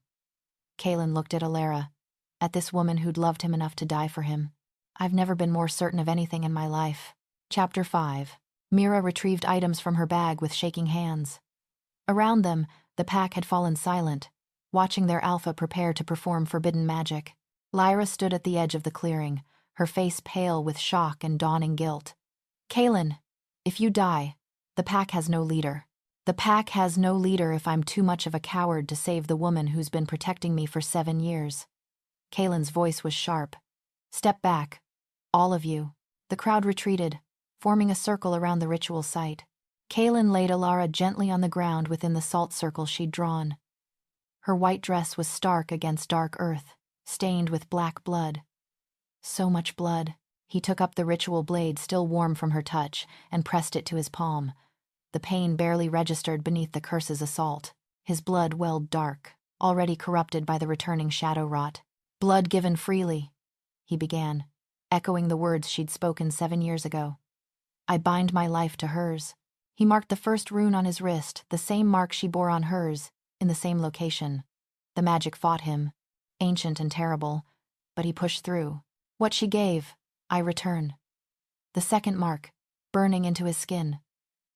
Kaelen looked at Elara, at this woman who'd loved him enough to die for him. I've never been more certain of anything in my life. Chapter 5. Mira retrieved items from her bag with shaking hands. Around them, the pack had fallen silent, watching their alpha prepare to perform forbidden magic. Lyra stood at the edge of the clearing, her face pale with shock and dawning guilt. Kaelen, if you die, the pack has no leader. The pack has no leader if I'm too much of a coward to save the woman who's been protecting me for 7 years. Kaelen's voice was sharp. Step back. All of you. The crowd retreated, forming a circle around the ritual site. Kaelen laid Elara gently on the ground within the salt circle she'd drawn. Her white dress was stark against dark earth, stained with black blood. So much blood. He took up the ritual blade still warm from her touch and pressed it to his palm. The pain barely registered beneath the curse's assault. His blood welled dark, already corrupted by the returning shadow rot. "Blood given freely," he began, echoing the words she'd spoken 7 years ago. "I bind my life to hers." He marked the first rune on his wrist, the same mark she bore on hers, in the same location. The magic fought him, ancient and terrible, but he pushed through. "What she gave, I return." The second mark, burning into his skin.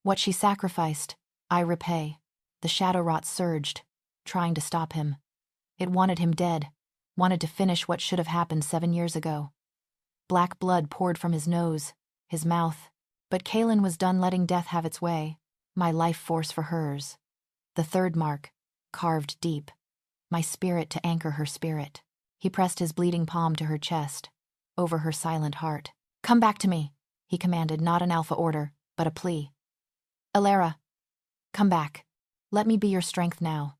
"What she sacrificed, I repay." The shadow rot surged, trying to stop him. It wanted him dead, wanted to finish what should have happened 7 years ago. Black blood poured from his nose, his mouth, but Kaelen was done letting death have its way. "My life force for hers." The third mark, carved deep. "My spirit to anchor her spirit." He pressed his bleeding palm to her chest, over her silent heart. "Come back to me," he commanded, not an alpha order, but a plea. "Elara, come back. Let me be your strength now.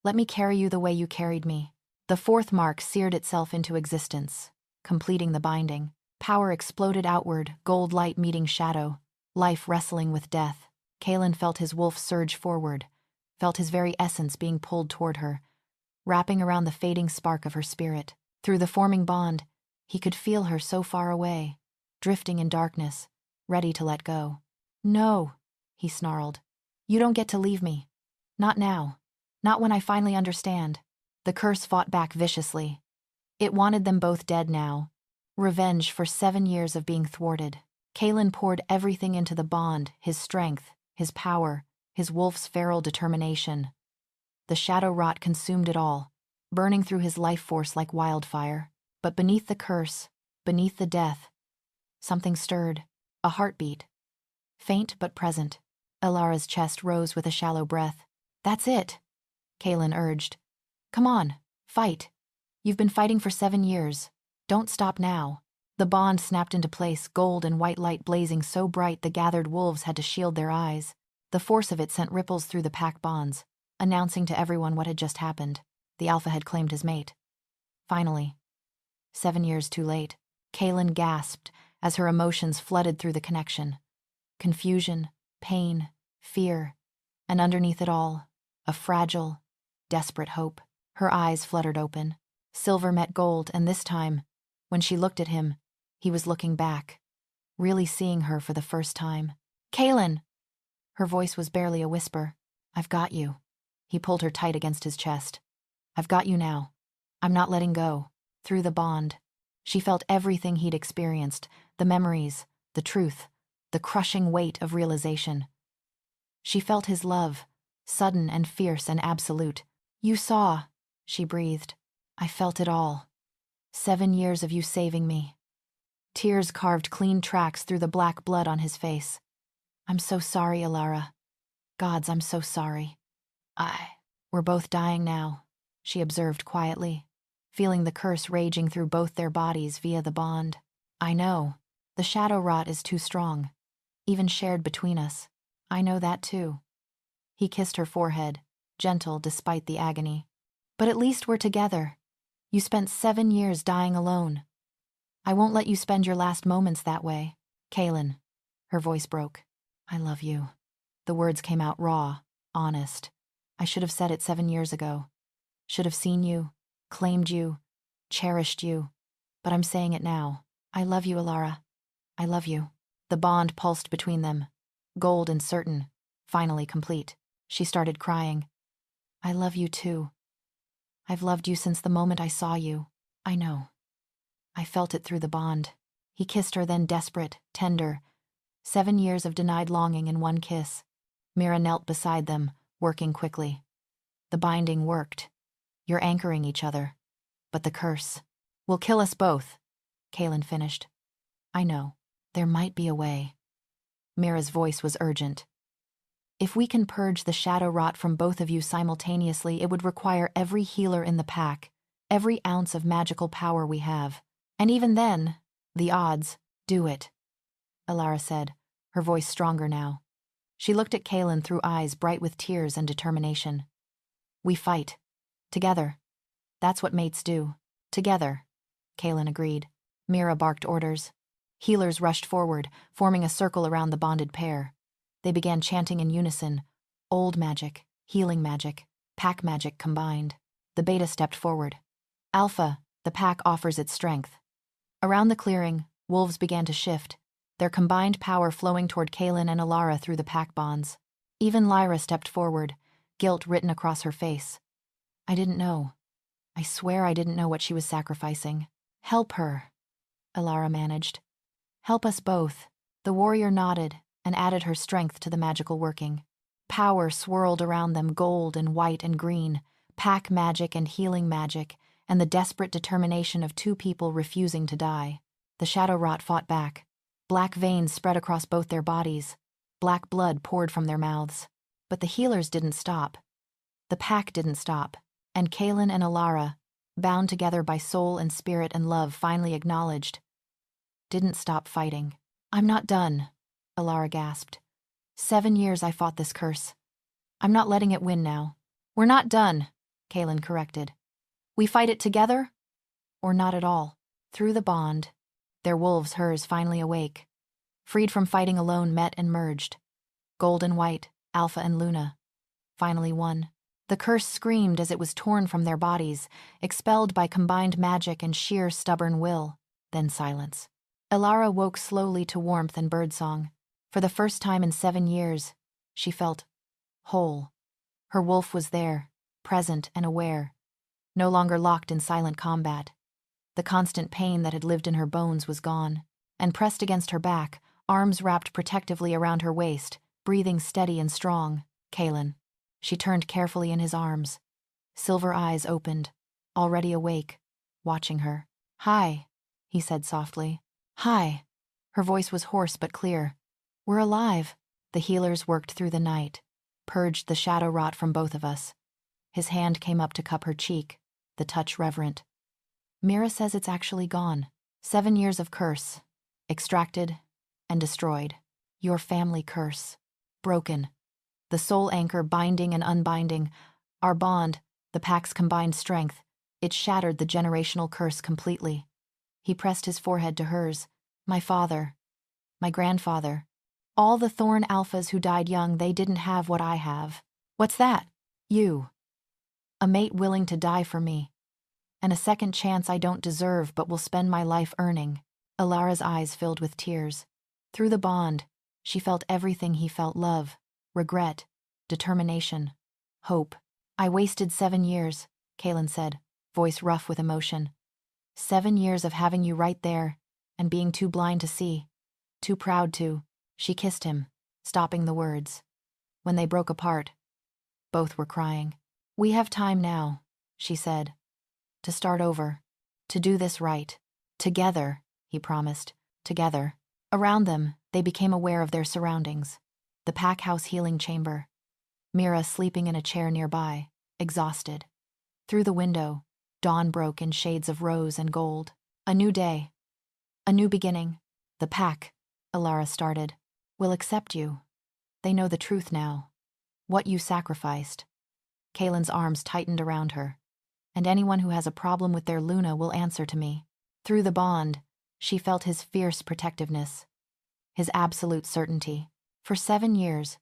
Let me carry you the way you carried me." The fourth mark seared itself into existence, completing the binding. Power exploded outward, gold light meeting shadow, life wrestling with death. Kaelen felt his wolf surge forward, felt his very essence being pulled toward her, wrapping around the fading spark of her spirit. Through the forming bond, he could feel her so far away, drifting in darkness, ready to let go. "No," he snarled. "You don't get to leave me. Not now. Not when I finally understand." The curse fought back viciously. It wanted them both dead now. Revenge for 7 years of being thwarted. Kaelen poured everything into the bond, his strength, his power, his wolf's feral determination. The shadow rot consumed it all, burning through his life force like wildfire. But beneath the curse, beneath the death, something stirred, a heartbeat. Faint but present. Elara's chest rose with a shallow breath. "That's it," Kaelen urged. "Come on, fight. You've been fighting for 7 years. Don't stop now." The bond snapped into place, gold and white light blazing so bright the gathered wolves had to shield their eyes. The force of it sent ripples through the pack bonds, announcing to everyone what had just happened. The alpha had claimed his mate. Finally. 7 years too late. Kaelen gasped as her emotions flooded through the connection. Confusion, pain, fear, and underneath it all, a fragile, desperate hope. Her eyes fluttered open. Silver met gold, and this time, when she looked at him, he was looking back, really seeing her for the first time. "Kaelen!" Her voice was barely a whisper. "I've got you." He pulled her tight against his chest. "I've got you now. I'm not letting go." Through the bond, she felt everything he'd experienced, the memories, the truth, the crushing weight of realization. She felt his love, sudden and fierce and absolute. "You saw," she breathed. "I felt it all. 7 years of you saving me." Tears carved clean tracks through the black blood on his face. "I'm so sorry, Elara. Gods, I'm so sorry." We're both dying now," she observed quietly, feeling the curse raging through both their bodies via the bond. "I know. The shadow rot is too strong, even shared between us. I know that too." He kissed her forehead, gentle despite the agony. "But at least we're together. You spent 7 years dying alone. I won't let you spend your last moments that way." "Kaelen," her voice broke. "I love you." The words came out raw, honest. "I should have said it 7 years ago. Should have seen you, claimed you, cherished you. But I'm saying it now. I love you, Elara. I love you." The bond pulsed between them, gold and certain, finally complete. She started crying. "I love you too. I've loved you since the moment I saw you. I know. I felt it through the bond." He kissed her, then desperate, tender. 7 years of denied longing in one kiss. Mira knelt beside them, working quickly. "The binding worked. You're anchoring each other. But the curse will kill us both," Kaelen finished. "I know. There might be a way." Mira's voice was urgent. "If we can purge the shadow rot from both of you simultaneously, it would require every healer in the pack, every ounce of magical power we have. And even then, the odds, do it," Elara said, her voice stronger now. She looked at Kaelen through eyes bright with tears and determination. "We fight. Together. That's what mates do." Together, Kaelen agreed. Mira barked orders. Healers rushed forward, forming a circle around the bonded pair. They began chanting in unison, old magic, healing magic, pack magic combined. The beta stepped forward. Alpha, the pack offers its strength. Around the clearing, wolves began to shift, their combined power flowing toward Kaelen and Elara through the pack bonds. Even Lyra stepped forward, guilt written across her face. I didn't know. I swear I didn't know what she was sacrificing. Help her, Elara managed. Help us both. The warrior nodded and added her strength to the magical working. Power swirled around them, gold and white and green, pack magic and healing magic, and the desperate determination of two people refusing to die. The shadow rot fought back. Black veins spread across both their bodies. Black blood poured from their mouths. But the healers didn't stop. The pack didn't stop. And Kaelen and Elara, bound together by soul and spirit and love, finally acknowledged, didn't stop fighting. I'm not done, Elara gasped. 7 years I fought this curse. I'm not letting it win now. We're not done, Kaelen corrected. We fight it together, or not at all. Through the bond, their wolves, hers, finally awake. Freed from fighting alone, met and merged. Gold and white, Alpha and Luna, finally one. The curse screamed as it was torn from their bodies, expelled by combined magic and sheer stubborn will. Then silence. Elara woke slowly to warmth and birdsong. For the first time in 7 years, she felt whole. Her wolf was there, present and aware, no longer locked in silent combat. The constant pain that had lived in her bones was gone, and pressed against her back, arms wrapped protectively around her waist, breathing steady and strong, Kaelen. She turned carefully in his arms. Silver eyes opened, already awake, watching her. Hi, he said softly. Hi. Her voice was hoarse but clear. We're alive. The healers worked through the night, purged the shadow rot from both of us. His hand came up to cup her cheek, the touch reverent. Mira says it's actually gone. 7 years of curse, extracted and destroyed. Your family curse, broken. The soul anchor binding and unbinding, our bond, the pack's combined strength, it shattered the generational curse completely. He pressed his forehead to hers. My father, my grandfather, all the Thorn Alphas who died young, they didn't have what I have. What's that? You. A mate willing to die for me. And a second chance I don't deserve but will spend my life earning. Elara's eyes filled with tears. Through the bond, she felt everything he felt: love, regret, determination, hope. I wasted 7 years, Kaelen said, voice rough with emotion. 7 years of having you right there, and being too blind to see, too proud to. She kissed him, stopping the words. When they broke apart, both were crying. We have time now, she said, to start over, to do this right. Together, he promised, together. Around them, they became aware of their surroundings. The pack house healing chamber. Mira sleeping in a chair nearby, exhausted. Through the window, dawn broke in shades of rose and gold. A new day. A new beginning. The pack, Elara started, will accept you. They know the truth now. What you sacrificed. Kaelen's arms tightened around her. And anyone who has a problem with their Luna will answer to me. Through the bond, she felt his fierce protectiveness, his absolute certainty. For 7 years,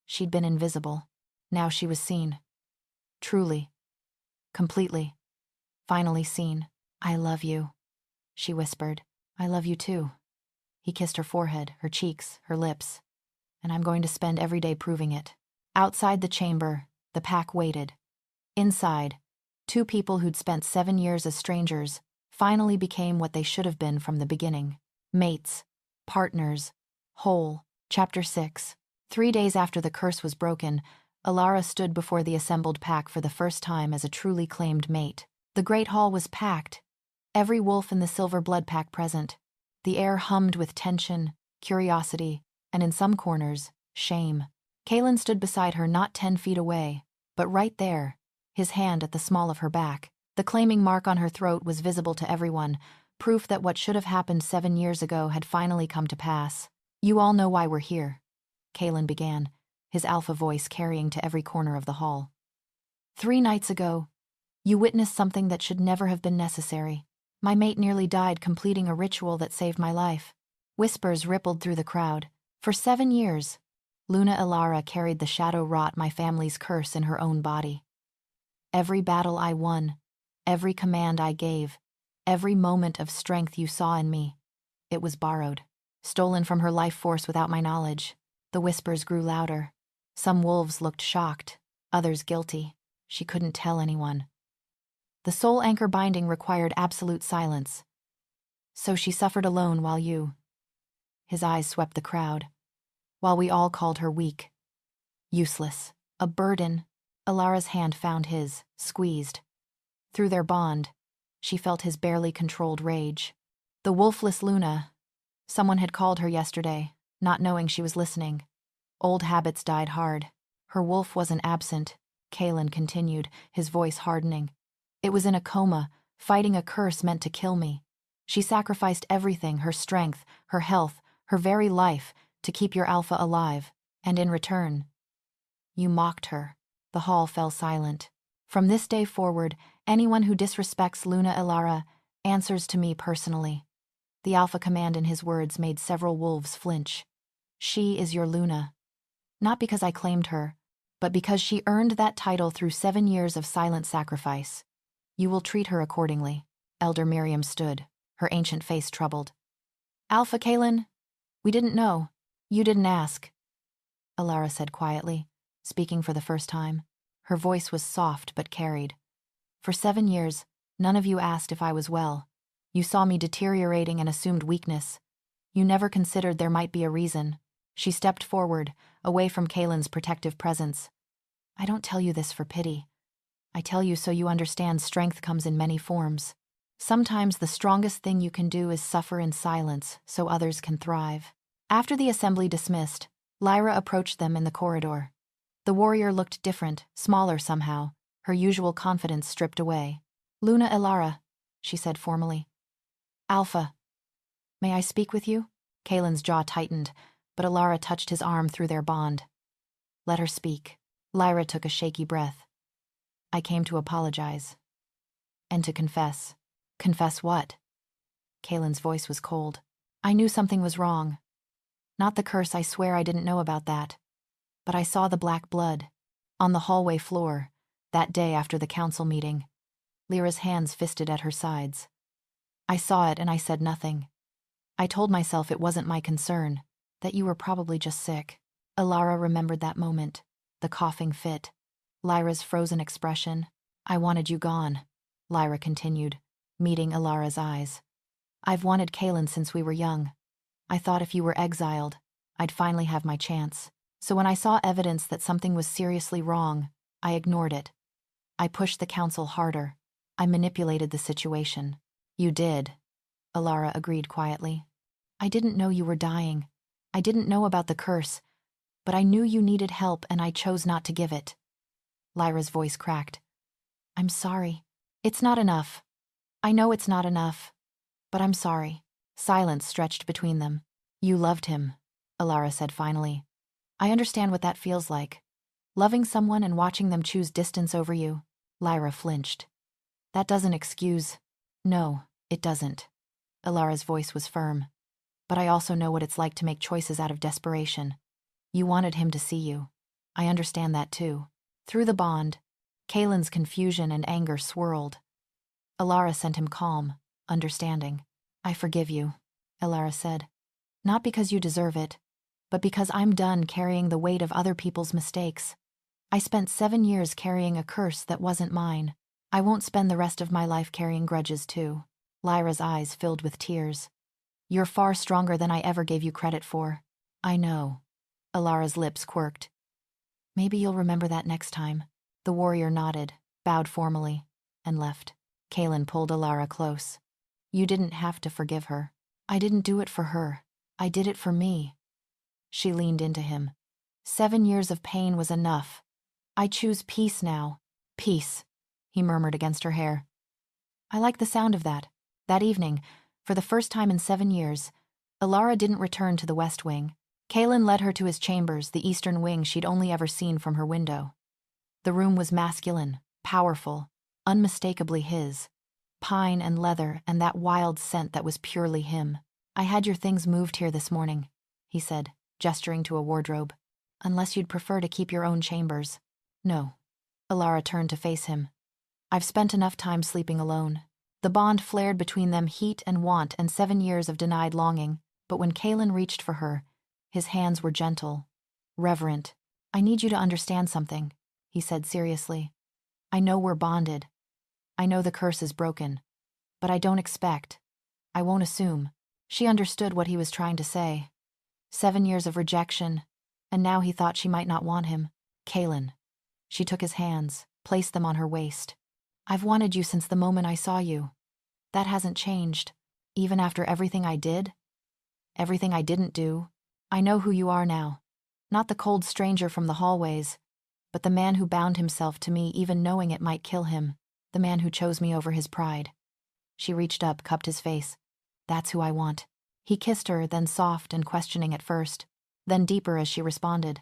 she'd been invisible. Now she was seen. Truly. Completely. Finally seen. I love you, she whispered. I love you too. He kissed her forehead, her cheeks, her lips. And I'm going to spend every day proving it. Outside the chamber, the pack waited. Inside, 2 people who'd spent 7 years as strangers finally became what they should have been from the beginning. Mates. Partners. Whole. Chapter 6. 3 days after the curse was broken, Elara stood before the assembled pack for the first time as a truly claimed mate. The great hall was packed, every wolf in the silver blood pack present. The air hummed with tension, curiosity, and in some corners, shame. Kaelen stood beside her, not 10 feet away, but right there, his hand at the small of her back. The claiming mark on her throat was visible to everyone, proof that what should have happened 7 years ago had finally come to pass. You all know why we're here, Kaelen began, his alpha voice carrying to every corner of the hall. 3 nights ago, You witnessed something that should never have been necessary. My mate nearly died completing a ritual that saved my life. Whispers rippled through the crowd. For 7 years, Luna Elara carried the shadow-wrought my family's curse in her own body. Every battle I won, every command I gave, every moment of strength you saw in me, it was borrowed, stolen from her life force without my knowledge. The whispers grew louder. Some wolves looked shocked, others guilty. She couldn't tell anyone. The soul anchor binding required absolute silence. So she suffered alone while you... His eyes swept the crowd. While we all called her weak. Useless. A burden. Elara's hand found his, squeezed. Through their bond, she felt his barely controlled rage. The wolfless Luna. Someone had called her yesterday, not knowing she was listening. Old habits died hard. Her wolf wasn't absent, Kaelen continued, his voice hardening. It was in a coma, fighting a curse meant to kill me. She sacrificed everything, her strength, her health, her very life, to keep your alpha alive, and in return, you mocked her. The hall fell silent. From this day forward, anyone who disrespects Luna Elara answers to me personally. The alpha command in his words made several wolves flinch. She is your Luna. Not because I claimed her, but because she earned that title through 7 years of silent sacrifice. You will treat her accordingly. Elder Miriam stood, her ancient face troubled. Alpha Kaelen, we didn't know. You didn't ask. Elara said quietly, speaking for the first time. Her voice was soft but carried. For 7 years, none of you asked if I was well. You saw me deteriorating and assumed weakness. You never considered there might be a reason. She stepped forward, away from Kaelen's protective presence. I don't tell you this for pity. I tell you so you understand strength comes in many forms. Sometimes the strongest thing you can do is suffer in silence so others can thrive. After the assembly dismissed, Lyra approached them in the corridor. The warrior looked different, smaller somehow, her usual confidence stripped away. Luna Elara, she said formally. Alpha. May I speak with you? Kaelen's jaw tightened, but Elara touched his arm through their bond. Let her speak. Lyra took a shaky breath. I came to apologize. And to confess. Confess what? Kaelen's voice was cold. I knew something was wrong. Not the curse, I swear I didn't know about that. But I saw the black blood. On the hallway floor, that day after the council meeting. Lyra's hands fisted at her sides. I saw it and I said nothing. I told myself it wasn't my concern, that you were probably just sick. Elara remembered that moment, the coughing fit. Lyra's frozen expression. I wanted you gone, Lyra continued, meeting Elara's eyes. I've wanted Kaelen since we were young. I thought if you were exiled, I'd finally have my chance. So when I saw evidence that something was seriously wrong, I ignored it. I pushed the council harder. I manipulated the situation. You did, Elara agreed quietly. I didn't know you were dying. I didn't know about the curse, but I knew you needed help and I chose not to give it. Lyra's voice cracked. I'm sorry. It's not enough. I know it's not enough, but I'm sorry. Silence stretched between them. You loved him, Elara said finally. I understand what that feels like. Loving someone and watching them choose distance over you. Lyra flinched. That doesn't excuse. No, it doesn't. Elara's voice was firm. But I also know what it's like to make choices out of desperation. You wanted him to see you. I understand that too. Through the bond, Kaelen's confusion and anger swirled. Elara sent him calm, understanding. I forgive you, Elara said. Not because you deserve it, but because I'm done carrying the weight of other people's mistakes. I spent 7 years carrying a curse that wasn't mine. I won't spend the rest of my life carrying grudges too. Lyra's eyes filled with tears. You're far stronger than I ever gave you credit for. I know. Elara's lips quirked. Maybe you'll remember that next time. The warrior nodded, bowed formally, and left. Kaelen pulled Elara close. You didn't have to forgive her. I didn't do it for her. I did it for me. She leaned into him. 7 years of pain was enough. I choose peace now. Peace, he murmured against her hair. I like the sound of that. That evening, for the first time in 7 years, Elara didn't return to the West Wing. Kaelen led her to his chambers, the eastern wing she'd only ever seen from her window. The room was masculine, powerful, unmistakably his. Pine and leather and that wild scent that was purely him. I had your things moved here this morning, he said, gesturing to a wardrobe. Unless you'd prefer to keep your own chambers. No. Elara turned to face him. I've spent enough time sleeping alone. The bond flared between them, heat and want and 7 years of denied longing, but when Kaelen reached for her, his hands were gentle, reverent. I need you to understand something, he said seriously. I know we're bonded. I know the curse is broken. But I don't expect. I won't assume. She understood what he was trying to say. 7 years of rejection, and now he thought she might not want him. Kaelen. She took his hands, placed them on her waist. I've wanted you since the moment I saw you. That hasn't changed, even after everything I did. Everything I didn't do. I know who you are now. Not the cold stranger from the hallways, but the man who bound himself to me even knowing it might kill him, the man who chose me over his pride. She reached up, cupped his face. That's who I want. He kissed her, then soft and questioning at first, then deeper as she responded.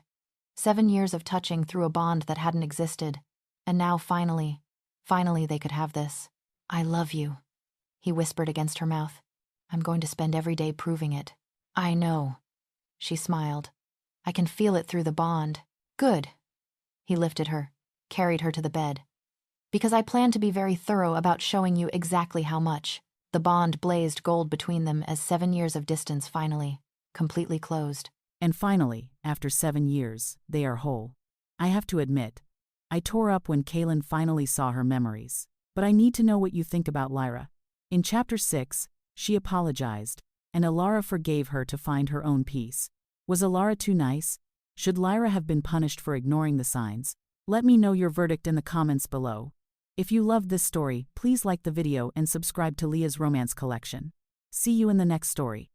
7 years of touching through a bond that hadn't existed, and now finally they could have this. I love you, he whispered against her mouth. I'm going to spend every day proving it. I know. She smiled. I can feel it through the bond. Good. He lifted her, carried her to the bed. Because I plan to be very thorough about showing you exactly how much. The bond blazed gold between them as 7 years of distance finally, completely closed. And finally, after 7 years, they are whole. I have to admit, I tore up when Kaelen finally saw her memories. But I need to know what you think about Lyra. In Chapter 6, she apologized, and Elara forgave her to find her own peace. Was Elara too nice? Should Lyra have been punished for ignoring the signs? Let me know your verdict in the comments below. If you loved this story, please like the video and subscribe to Leah's Romance Collection. See you in the next story.